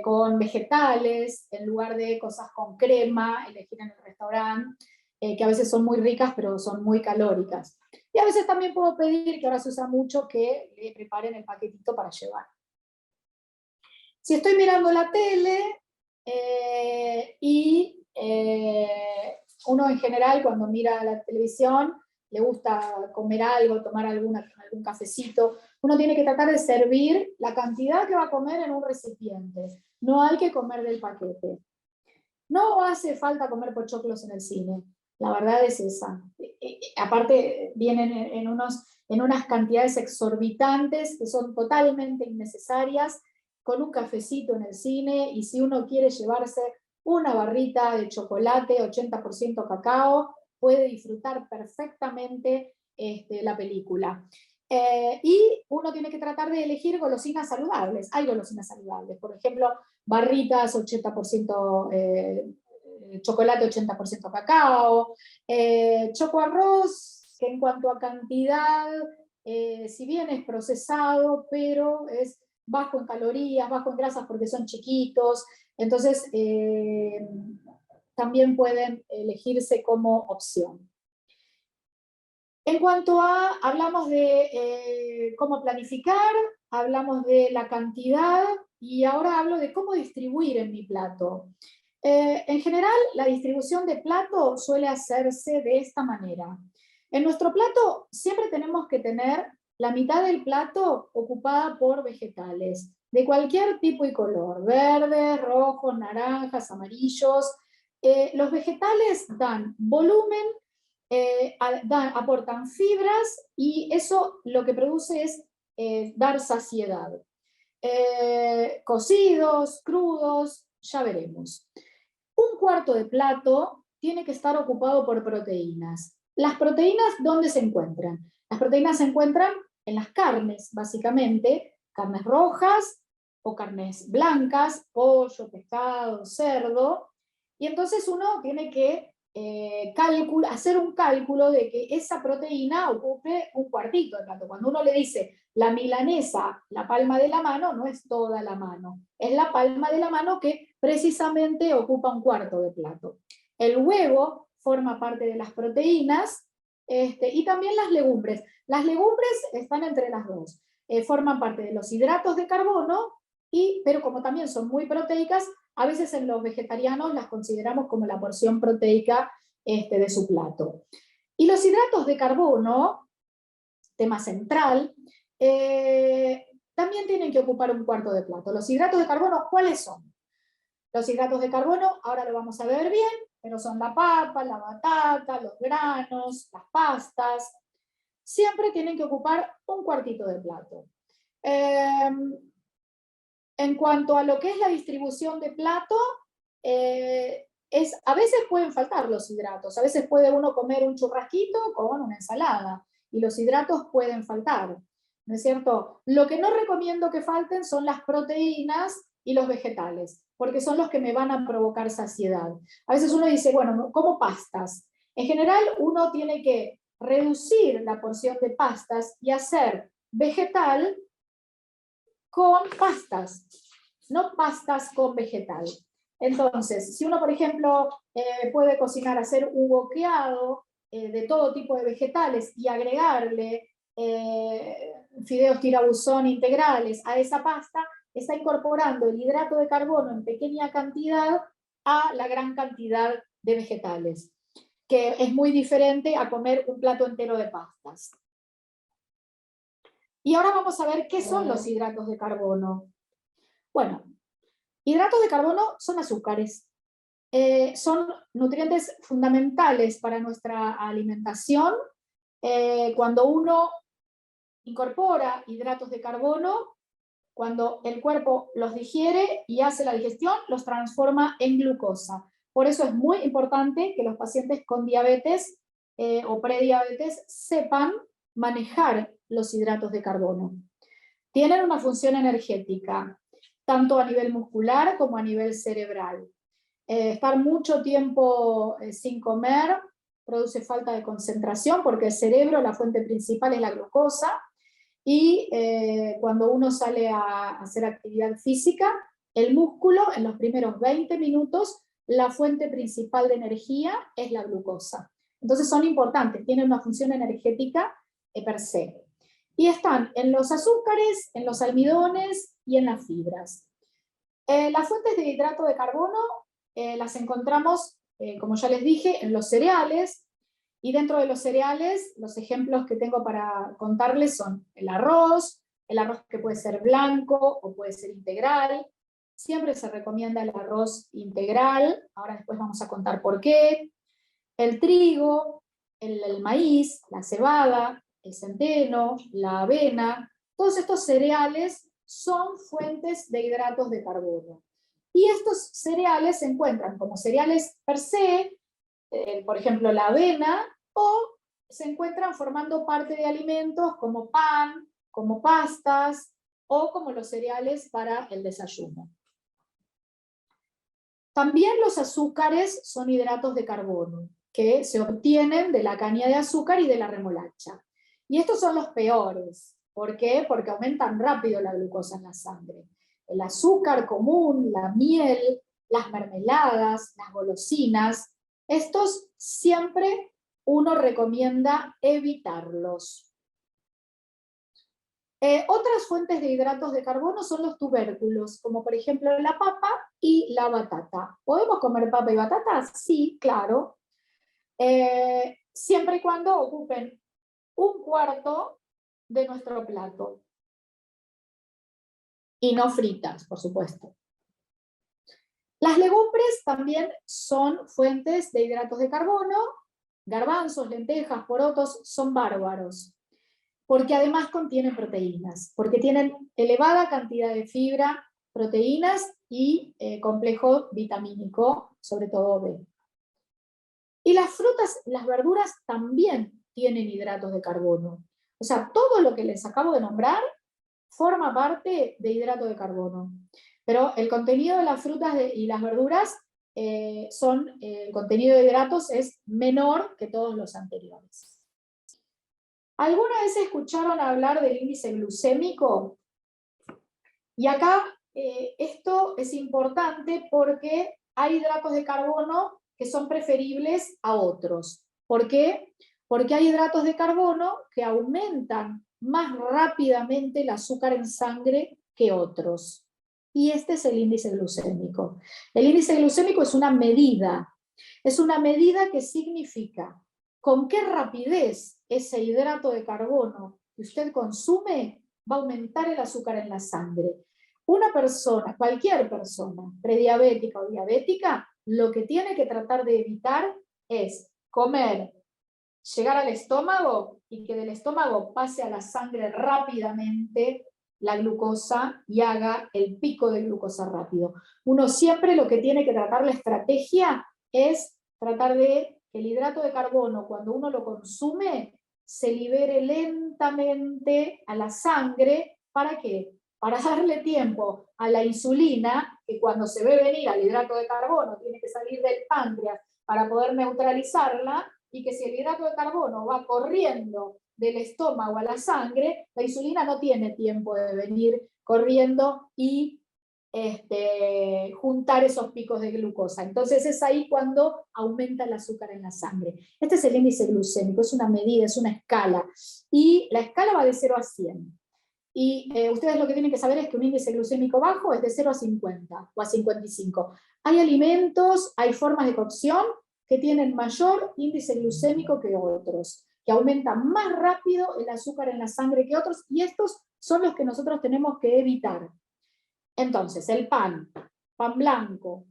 con vegetales, en lugar de cosas con crema, elegir en el restaurante, que a veces son muy ricas, pero son muy calóricas. Y a veces también puedo pedir, que ahora se usa mucho, que le preparen el paquetito para llevar. Si estoy mirando la tele, uno en general cuando mira la televisión le gusta comer algo, tomar algún cafecito, uno tiene que tratar de servir la cantidad que va a comer en un recipiente. No hay que comer del paquete. No hace falta comer pochoclos en el cine, la verdad es esa. Aparte vienen en unas cantidades exorbitantes que son totalmente innecesarias, con un cafecito en el cine, y si uno quiere llevarse una barrita de chocolate 80% cacao, puede disfrutar perfectamente la película. Y uno tiene que tratar de elegir golosinas saludables. Hay golosinas saludables, por ejemplo, barritas 80% chocolate 80% cacao, choco arroz, que en cuanto a cantidad, si bien es procesado, pero es bajo en calorías, bajo en grasas porque son chiquitos, entonces también pueden elegirse como opción. En cuanto a, hablamos de cómo planificar, hablamos de la cantidad, y ahora hablo de cómo distribuir en mi plato. En general, la distribución de plato suele hacerse de esta manera. En nuestro plato siempre tenemos que tener la mitad del plato ocupada por vegetales, de cualquier tipo y color, verdes, rojos, naranjas, amarillos. Los vegetales dan volumen, aportan fibras, y eso lo que produce es dar saciedad. Cocidos, crudos, ya veremos. Un cuarto de plato tiene que estar ocupado por proteínas. ¿Las proteínas dónde se encuentran? Las proteínas se encuentran en las carnes, básicamente, carnes rojas o carnes blancas, pollo, pescado, cerdo, y entonces uno tiene que hacer un cálculo de que esa proteína ocupe un cuartito de plato. Cuando uno le dice la milanesa, la palma de la mano, no es toda la mano, es la palma de la mano que precisamente ocupa un cuarto de plato. El huevo forma parte de las proteínas, y también las legumbres. Las legumbres están entre las dos. Forman parte de los hidratos de carbono, pero como también son muy proteicas, a veces en los vegetarianos las consideramos como la porción proteica de su plato. Y los hidratos de carbono, tema central, también tienen que ocupar un cuarto de plato. Los hidratos de carbono, ¿cuáles son? Los hidratos de carbono, ahora lo vamos a ver bien, pero son la papa, la batata, los granos, las pastas. Siempre tienen que ocupar un cuartito de plato. En cuanto a lo que es la distribución de plato, a veces pueden faltar los hidratos, a veces puede uno comer un churrasquito con una ensalada, y los hidratos pueden faltar, ¿no es cierto? Lo que no recomiendo que falten son las proteínas y los vegetales, porque son los que me van a provocar saciedad. A veces uno dice, bueno, como pastas. En general uno tiene que reducir la porción de pastas y hacer vegetal con pastas, no pastas con vegetal. Entonces, si uno, por ejemplo, puede cocinar, hacer un boqueado de todo tipo de vegetales y agregarle fideos tirabuzón integrales a esa pasta, está incorporando el hidrato de carbono en pequeña cantidad a la gran cantidad de vegetales, que es muy diferente a comer un plato entero de pastas. Y ahora vamos a ver qué son los hidratos de carbono. Bueno, hidratos de carbono son azúcares. Son nutrientes fundamentales para nuestra alimentación. Cuando uno incorpora hidratos de carbono, cuando el cuerpo los digiere y hace la digestión, los transforma en glucosa. Por eso es muy importante que los pacientes con diabetes o prediabetes sepan manejar los hidratos de carbono. Tienen una función energética, tanto a nivel muscular como a nivel cerebral. Estar mucho tiempo sin comer produce falta de concentración, porque el cerebro, la fuente principal es la glucosa, y cuando uno sale a hacer actividad física, el músculo en los primeros 20 minutos, la fuente principal de energía es la glucosa. Entonces son importantes, tienen una función energética per se. Y están en los azúcares, en los almidones y en las fibras. Las fuentes de hidrato de carbono las encontramos, como ya les dije, en los cereales, y dentro de los cereales, los ejemplos que tengo para contarles son el arroz que puede ser blanco o puede ser integral. Siempre se recomienda el arroz integral, ahora después vamos a contar por qué. El trigo, el maíz, la cebada, el centeno, la avena, todos estos cereales son fuentes de hidratos de carbono. Y estos cereales se encuentran como cereales per se, por ejemplo la avena, o se encuentran formando parte de alimentos como pan, como pastas, o como los cereales para el desayuno. También los azúcares son hidratos de carbono, que se obtienen de la caña de azúcar y de la remolacha. Y estos son los peores. ¿Por qué? Porque aumentan rápido la glucosa en la sangre. El azúcar común, la miel, las mermeladas, las golosinas, estos siempre uno recomienda evitarlos. Otras fuentes de hidratos de carbono son los tubérculos, como por ejemplo la papa y la batata. ¿Podemos comer papa y batata? Sí, claro. Siempre y cuando ocupen 1/4 de nuestro plato. Y no fritas, por supuesto. Las legumbres también son fuentes de hidratos de carbono. Garbanzos, lentejas, porotos son bárbaros, porque además contienen proteínas, porque tienen elevada cantidad de fibra, proteínas y complejo vitamínico, sobre todo B. Y las frutas, las verduras también tienen hidratos de carbono. O sea, todo lo que les acabo de nombrar forma parte de hidrato de carbono. Pero el contenido de las frutas y las verduras, el contenido de hidratos es menor que todos los anteriores. ¿Alguna vez escucharon hablar del índice glucémico? Y acá esto es importante porque hay hidratos de carbono que son preferibles a otros. ¿Por qué? Porque hay hidratos de carbono que aumentan más rápidamente el azúcar en sangre que otros. Y este es el índice glucémico. El índice glucémico es una medida que significa con qué rapidez ese hidrato de carbono que usted consume va a aumentar el azúcar en la sangre. Una persona, cualquier persona, prediabética o diabética, lo que tiene que tratar de evitar es comer, llegar al estómago y que del estómago pase a la sangre rápidamente la glucosa y haga el pico de glucosa rápido. Uno siempre lo que tiene que tratar, la estrategia es tratar de que el hidrato de carbono, cuando uno lo consume, se libere lentamente a la sangre. ¿Para qué? Para darle tiempo a la insulina, que cuando se ve venir al hidrato de carbono tiene que salir del páncreas para poder neutralizarla, y que si el hidrato de carbono va corriendo del estómago a la sangre, la insulina no tiene tiempo de venir corriendo y juntar esos picos de glucosa. Entonces es ahí cuando aumenta el azúcar en la sangre. Este es el índice glucémico, es una medida, es una escala, y la escala va de 0 a 100. Y ustedes lo que tienen que saber es que un índice glucémico bajo es de 0 a 50 o a 55. Hay alimentos, hay formas de cocción que tienen mayor índice glucémico que otros, que aumentan más rápido el azúcar en la sangre que otros, y estos son los que nosotros tenemos que evitar. Entonces, el pan blanco,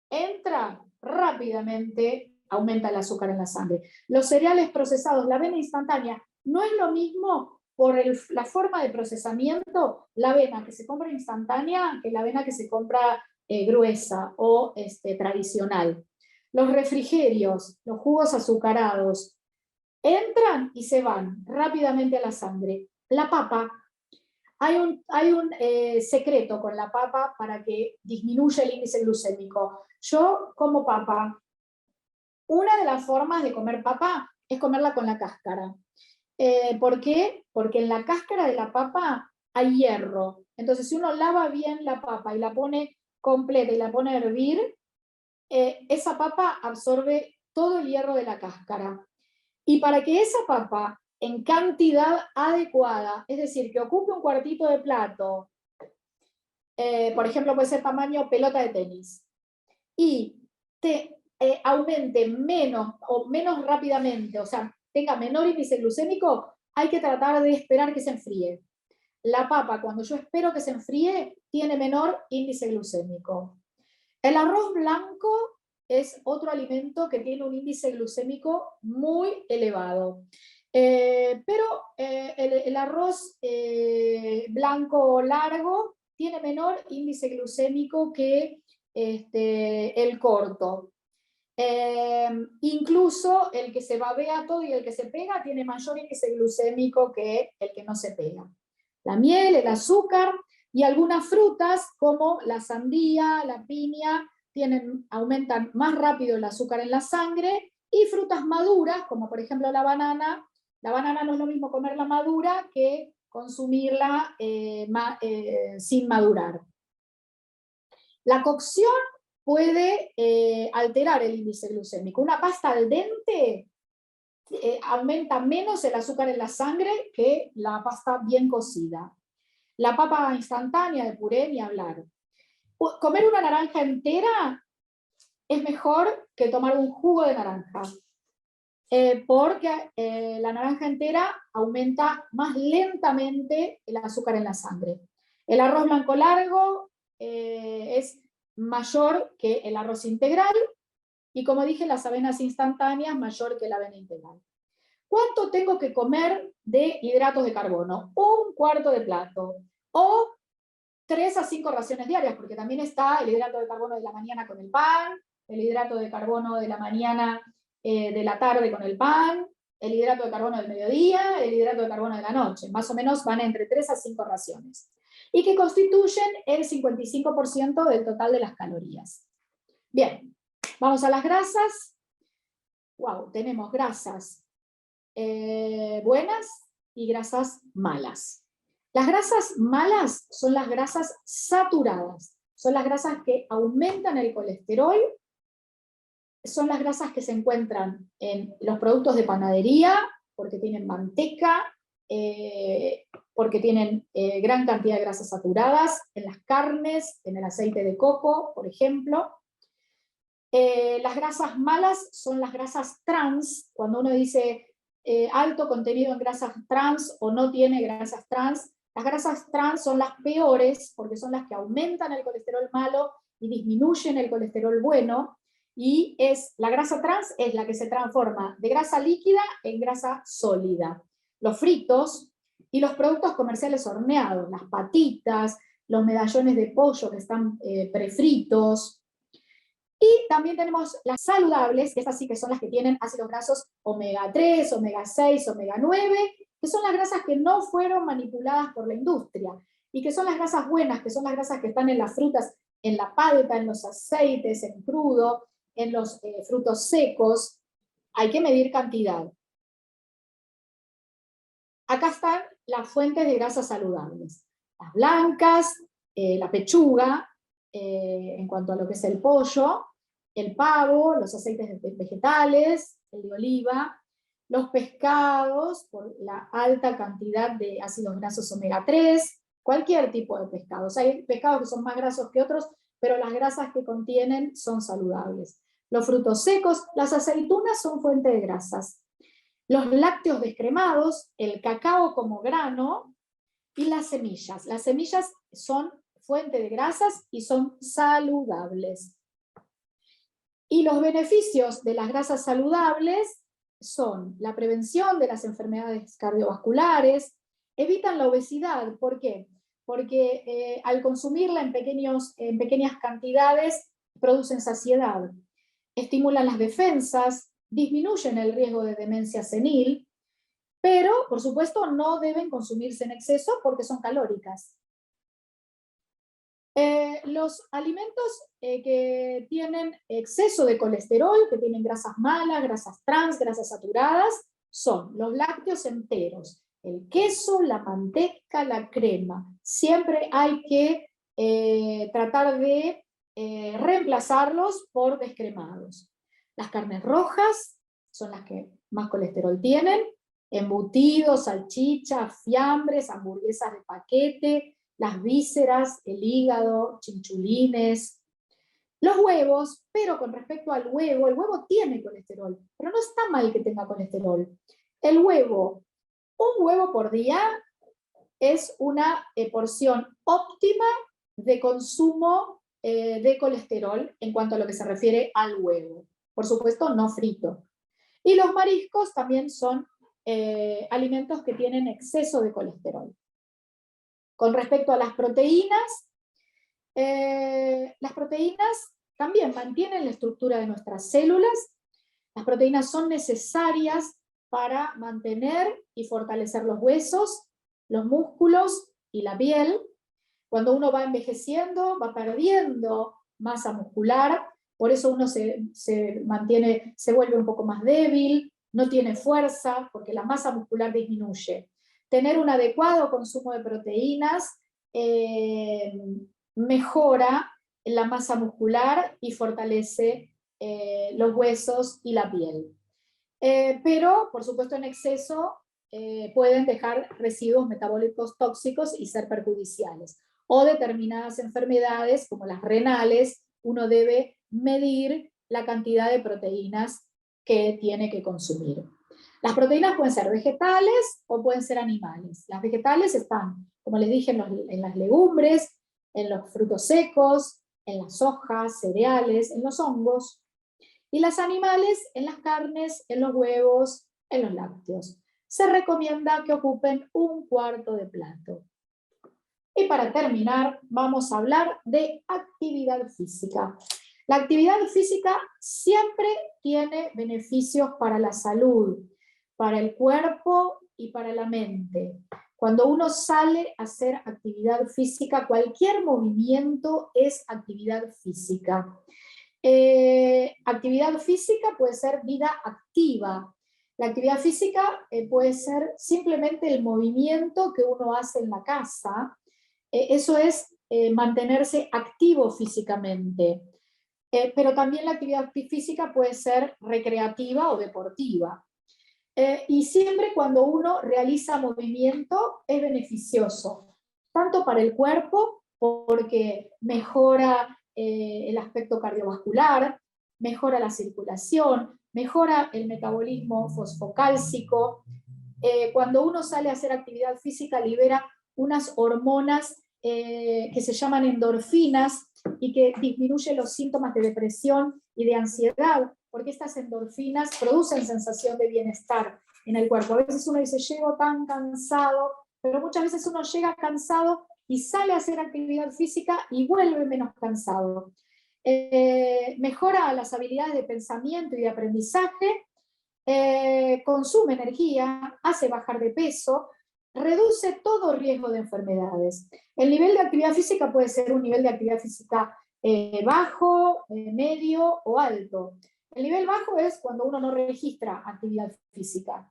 entra rápidamente, aumenta el azúcar en la sangre. Los cereales procesados, la avena instantánea, no es lo mismo por la forma de procesamiento, la avena que se compra instantánea que la avena que se compra gruesa o tradicional. Los refrigerios, los jugos azucarados, entran y se van rápidamente a la sangre. La papa, hay un secreto con la papa para que disminuya el índice glucémico. Yo como papa. Una de las formas de comer papa es comerla con la cáscara. ¿Por qué? Porque en la cáscara de la papa hay hierro. Entonces, si uno lava bien la papa y la pone completa y la pone a hervir, esa papa absorbe todo el hierro de la cáscara. Y para que esa papa, en cantidad adecuada, es decir, que ocupe un cuartito de plato, por ejemplo, puede ser tamaño pelota de tenis, y aumente menos rápidamente, o sea, tenga menor índice glucémico, hay que tratar de esperar que se enfríe. La papa, cuando yo espero que se enfríe, tiene menor índice glucémico. El arroz blanco es otro alimento que tiene un índice glucémico muy elevado. Pero el arroz blanco largo tiene menor índice glucémico que el corto. Incluso el que se babea todo y el que se pega tiene mayor índice glucémico que el que no se pega. La miel, el azúcar y algunas frutas como la sandía, la piña, aumentan más rápido el azúcar en la sangre, y frutas maduras, como por ejemplo la banana no es lo mismo comerla madura que consumirla sin madurar. La cocción puede alterar el índice glucémico. Una pasta al dente aumenta menos el azúcar en la sangre que la pasta bien cocida. La papa instantánea de puré, ni hablar. Comer una naranja entera es mejor que tomar un jugo de naranja, porque la naranja entera aumenta más lentamente el azúcar en la sangre. El arroz blanco largo es mayor que el arroz integral, y como dije, las avenas instantáneas mayor que la avena integral. ¿Cuánto tengo que comer de hidratos de carbono? Un cuarto de plato, o 3 a 5 raciones diarias, porque también está el hidrato de carbono de la mañana con el pan, el hidrato de carbono de la mañana de la tarde con el pan, el hidrato de carbono del mediodía, el hidrato de carbono de la noche. Más o menos van entre 3 a 5 raciones. Y que constituyen el 55% del total de las calorías. Bien, vamos a las grasas. Wow, tenemos grasas buenas y grasas malas. Las grasas malas son las grasas saturadas, son las grasas que aumentan el colesterol, son las grasas que se encuentran en los productos de panadería, porque tienen manteca, porque tienen gran cantidad de grasas saturadas, en las carnes, en el aceite de coco, por ejemplo. Las grasas malas son las grasas trans. Cuando uno dice alto contenido en grasas trans o no tiene grasas trans, las grasas trans son las peores, porque son las que aumentan el colesterol malo y disminuyen el colesterol bueno, y la grasa trans es la que se transforma de grasa líquida en grasa sólida. Los fritos y los productos comerciales horneados, las patitas, los medallones de pollo que están prefritos. Y también tenemos las saludables, que esas sí que son las que tienen ácidos grasos omega 3, omega 6, omega 9, que son las grasas que no fueron manipuladas por la industria, y que son las grasas buenas, que son las grasas que están en las frutas, en la palta, en los aceites, en crudo, en los frutos secos. Hay que medir cantidad. Acá están las fuentes de grasas saludables. Las blancas, la pechuga, en cuanto a lo que es el pollo, el pavo, los aceites vegetales, el de oliva, los pescados, por la alta cantidad de ácidos grasos omega 3, cualquier tipo de pescados. Hay pescados que son más grasos que otros, pero las grasas que contienen son saludables. Los frutos secos, las aceitunas son fuente de grasas. Los lácteos descremados, el cacao como grano, y las semillas. Las semillas son fuente de grasas y son saludables. Y los beneficios de las grasas saludables son la prevención de las enfermedades cardiovasculares, evitan la obesidad. ¿Por qué? Porque al consumirla en pequeñas cantidades producen saciedad, estimulan las defensas, disminuyen el riesgo de demencia senil, pero por supuesto no deben consumirse en exceso porque son calóricas. Los alimentos que tienen exceso de colesterol, que tienen grasas malas, grasas trans, grasas saturadas, son los lácteos enteros, el queso, la manteca, la crema. Siempre hay que tratar de reemplazarlos por descremados. Las carnes rojas son las que más colesterol tienen, embutidos, salchichas, fiambres, hamburguesas de paquete, las vísceras, el hígado, chinchulines, los huevos. Pero con respecto al huevo, el huevo tiene colesterol, pero no está mal que tenga colesterol. El huevo, un huevo por día es una porción óptima de consumo de colesterol en cuanto a lo que se refiere al huevo. Por supuesto, no frito. Y los mariscos también son alimentos que tienen exceso de colesterol. Con respecto a las proteínas también mantienen la estructura de nuestras células. Las proteínas son necesarias para mantener y fortalecer los huesos, los músculos y la piel. Cuando uno va envejeciendo, va perdiendo masa muscular, por eso uno se mantiene, se vuelve un poco más débil, no tiene fuerza, porque la masa muscular disminuye. Tener un adecuado consumo de proteínas mejora la masa muscular y fortalece los huesos y la piel. Pero, por supuesto, en exceso pueden dejar residuos metabólicos tóxicos y ser perjudiciales. O determinadas enfermedades, como las renales, uno debe medir la cantidad de proteínas que tiene que consumir. Las proteínas pueden ser vegetales o pueden ser animales. Las vegetales están, como les dije, en las legumbres, en los frutos secos, en las hojas, cereales, en los hongos. Y las animales en las carnes, en los huevos, en los lácteos. Se recomienda que ocupen un cuarto de plato. Y para terminar, vamos a hablar de actividad física. La actividad física siempre tiene beneficios para la salud, para el cuerpo y para la mente. Cuando uno sale a hacer actividad física, cualquier movimiento es actividad física. Actividad física puede ser vida activa. La actividad física puede ser simplemente el movimiento que uno hace en la casa. Eso es mantenerse activo físicamente. Pero también la actividad física puede ser recreativa o deportiva. Y siempre cuando uno realiza movimiento es beneficioso, tanto para el cuerpo, porque mejora el aspecto cardiovascular, mejora la circulación, mejora el metabolismo fosfocálcico. Cuando uno sale a hacer actividad física libera unas hormonas que se llaman endorfinas y que disminuyen los síntomas de depresión y de ansiedad, porque estas endorfinas producen sensación de bienestar en el cuerpo. A veces uno dice, llego tan cansado, pero muchas veces uno llega cansado y sale a hacer actividad física y vuelve menos cansado. Mejora las habilidades de pensamiento y de aprendizaje, consume energía, hace bajar de peso, reduce todo riesgo de enfermedades. El nivel de actividad física puede ser un nivel de actividad física bajo, medio o alto. El nivel bajo es cuando uno no registra actividad física.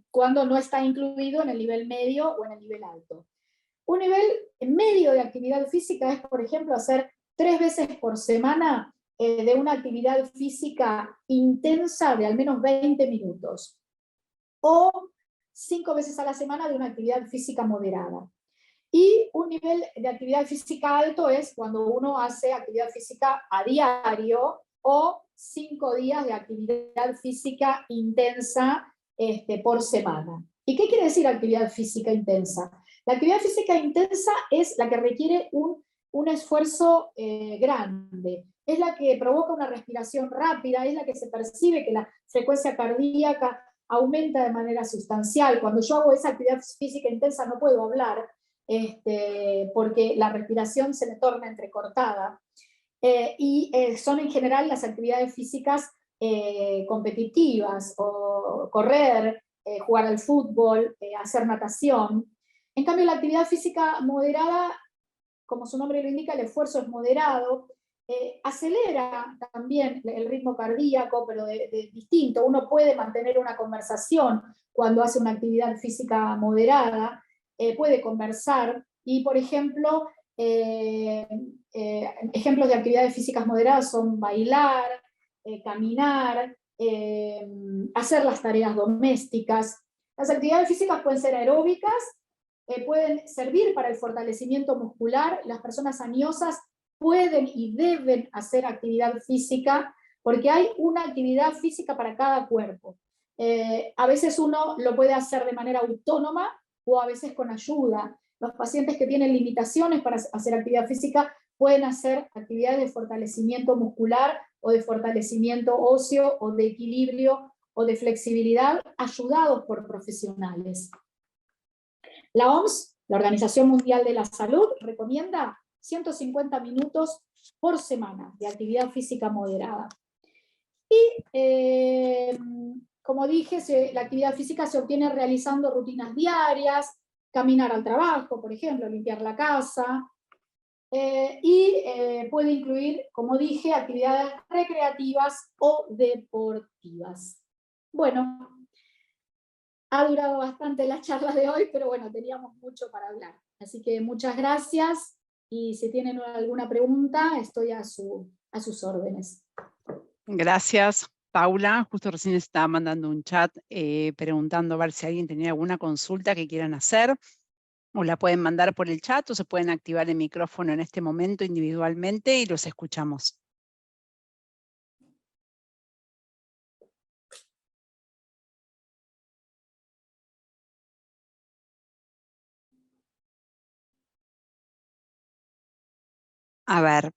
Cuando no está incluido en el nivel medio o en el nivel alto. Un nivel medio de actividad física es, por ejemplo, hacer 3 veces por semana de una actividad física intensa de al menos 20 minutos. O 5 veces a la semana de una actividad física moderada. Y un nivel de actividad física alto es cuando uno hace actividad física a diario o 5 días de actividad física intensa por semana. ¿Y qué quiere decir actividad física intensa? La actividad física intensa es la que requiere un esfuerzo grande. Es la que provoca una respiración rápida, es la que se percibe que la frecuencia cardíaca aumenta de manera sustancial. Cuando yo hago esa actividad física intensa no puedo hablar, porque la respiración se me torna entrecortada. Son en general las actividades físicas competitivas, o correr, jugar al fútbol, hacer natación. En cambio, la actividad física moderada, como su nombre lo indica, el esfuerzo es moderado, acelera también el ritmo cardíaco, pero de distinto. Uno puede mantener una conversación cuando hace una actividad física moderada, puede conversar, y por ejemplo, ejemplos de actividades físicas moderadas son bailar, caminar, hacer las tareas domésticas. Las actividades físicas pueden ser aeróbicas, pueden servir para el fortalecimiento muscular. Las personas añosas pueden y deben hacer actividad física, porque hay una actividad física para cada cuerpo. A veces uno lo puede hacer de manera autónoma o a veces con ayuda. Los pacientes que tienen limitaciones para hacer actividad física pueden hacer actividades de fortalecimiento muscular o de fortalecimiento óseo o de equilibrio o de flexibilidad, ayudados por profesionales. La OMS, la Organización Mundial de la Salud, recomienda 150 minutos por semana de actividad física moderada. Y, como dije, la actividad física se obtiene realizando rutinas diarias, caminar al trabajo, por ejemplo, limpiar la casa, puede incluir, como dije, actividades recreativas o deportivas. Bueno, ha durado bastante la charla de hoy, pero bueno, teníamos mucho para hablar. Así que muchas gracias, y si tienen alguna pregunta, estoy a sus órdenes. Gracias, Paula. Justo recién estaba mandando un chat preguntando a ver si alguien tenía alguna consulta que quieran hacer, o la pueden mandar por el chat, o se pueden activar el micrófono en este momento individualmente y los escuchamos. A ver,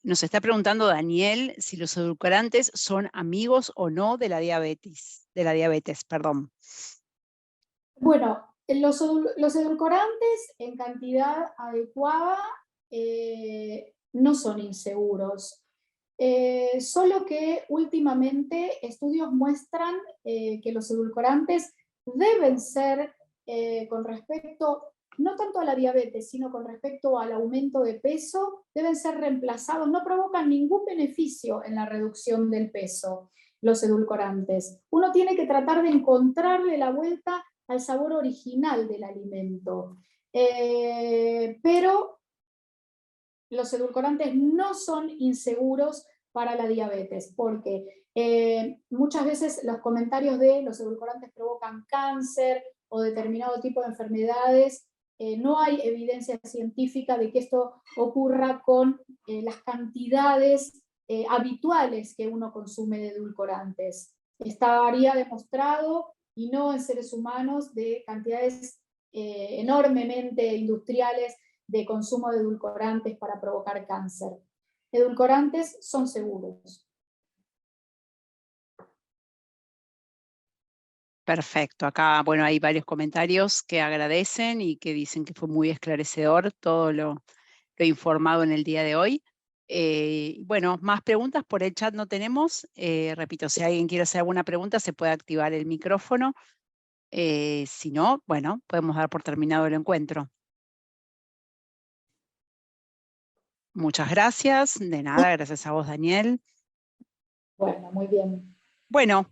nos está preguntando Daniel si los edulcorantes son amigos o no de la diabetes, perdón. Bueno, los edulcorantes en cantidad adecuada no son inseguros. Solo que últimamente estudios muestran que los edulcorantes deben ser, con respecto no tanto a la diabetes, sino con respecto al aumento de peso, deben ser reemplazados, no provocan ningún beneficio en la reducción del peso, los edulcorantes. Uno tiene que tratar de encontrarle la vuelta al sabor original del alimento. Pero los edulcorantes no son inseguros para la diabetes, porque muchas veces los comentarios de los edulcorantes provocan cáncer o determinado tipo de enfermedades, no hay evidencia científica de que esto ocurra con las cantidades habituales que uno consume de edulcorantes. Estaría demostrado, y no en seres humanos, de cantidades enormemente industriales de consumo de edulcorantes para provocar cáncer. Edulcorantes son seguros. Perfecto, acá bueno, hay varios comentarios que agradecen y que dicen que fue muy esclarecedor todo lo informado en el día de hoy. Bueno, más preguntas por el chat no tenemos. Repito, si alguien quiere hacer alguna pregunta se puede activar el micrófono. Si no, bueno, podemos dar por terminado el encuentro. Muchas gracias, de nada, gracias a vos, Daniel. Bueno, muy bien. Bueno,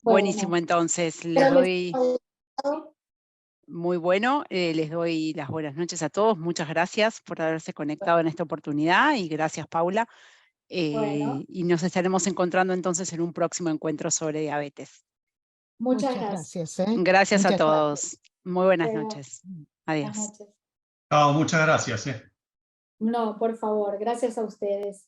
Bueno, buenísimo, entonces les doy... Muy bueno, les doy las buenas noches a todos. Muchas gracias por haberse conectado en esta oportunidad y gracias, Paula. Bueno. Y nos estaremos encontrando entonces en un próximo encuentro sobre diabetes. Muchas gracias. Gracias a Muchas todos. Muy buenas Bueno, noches. Adiós. buenas noches. Chao, muchas gracias. No, por favor, gracias a ustedes.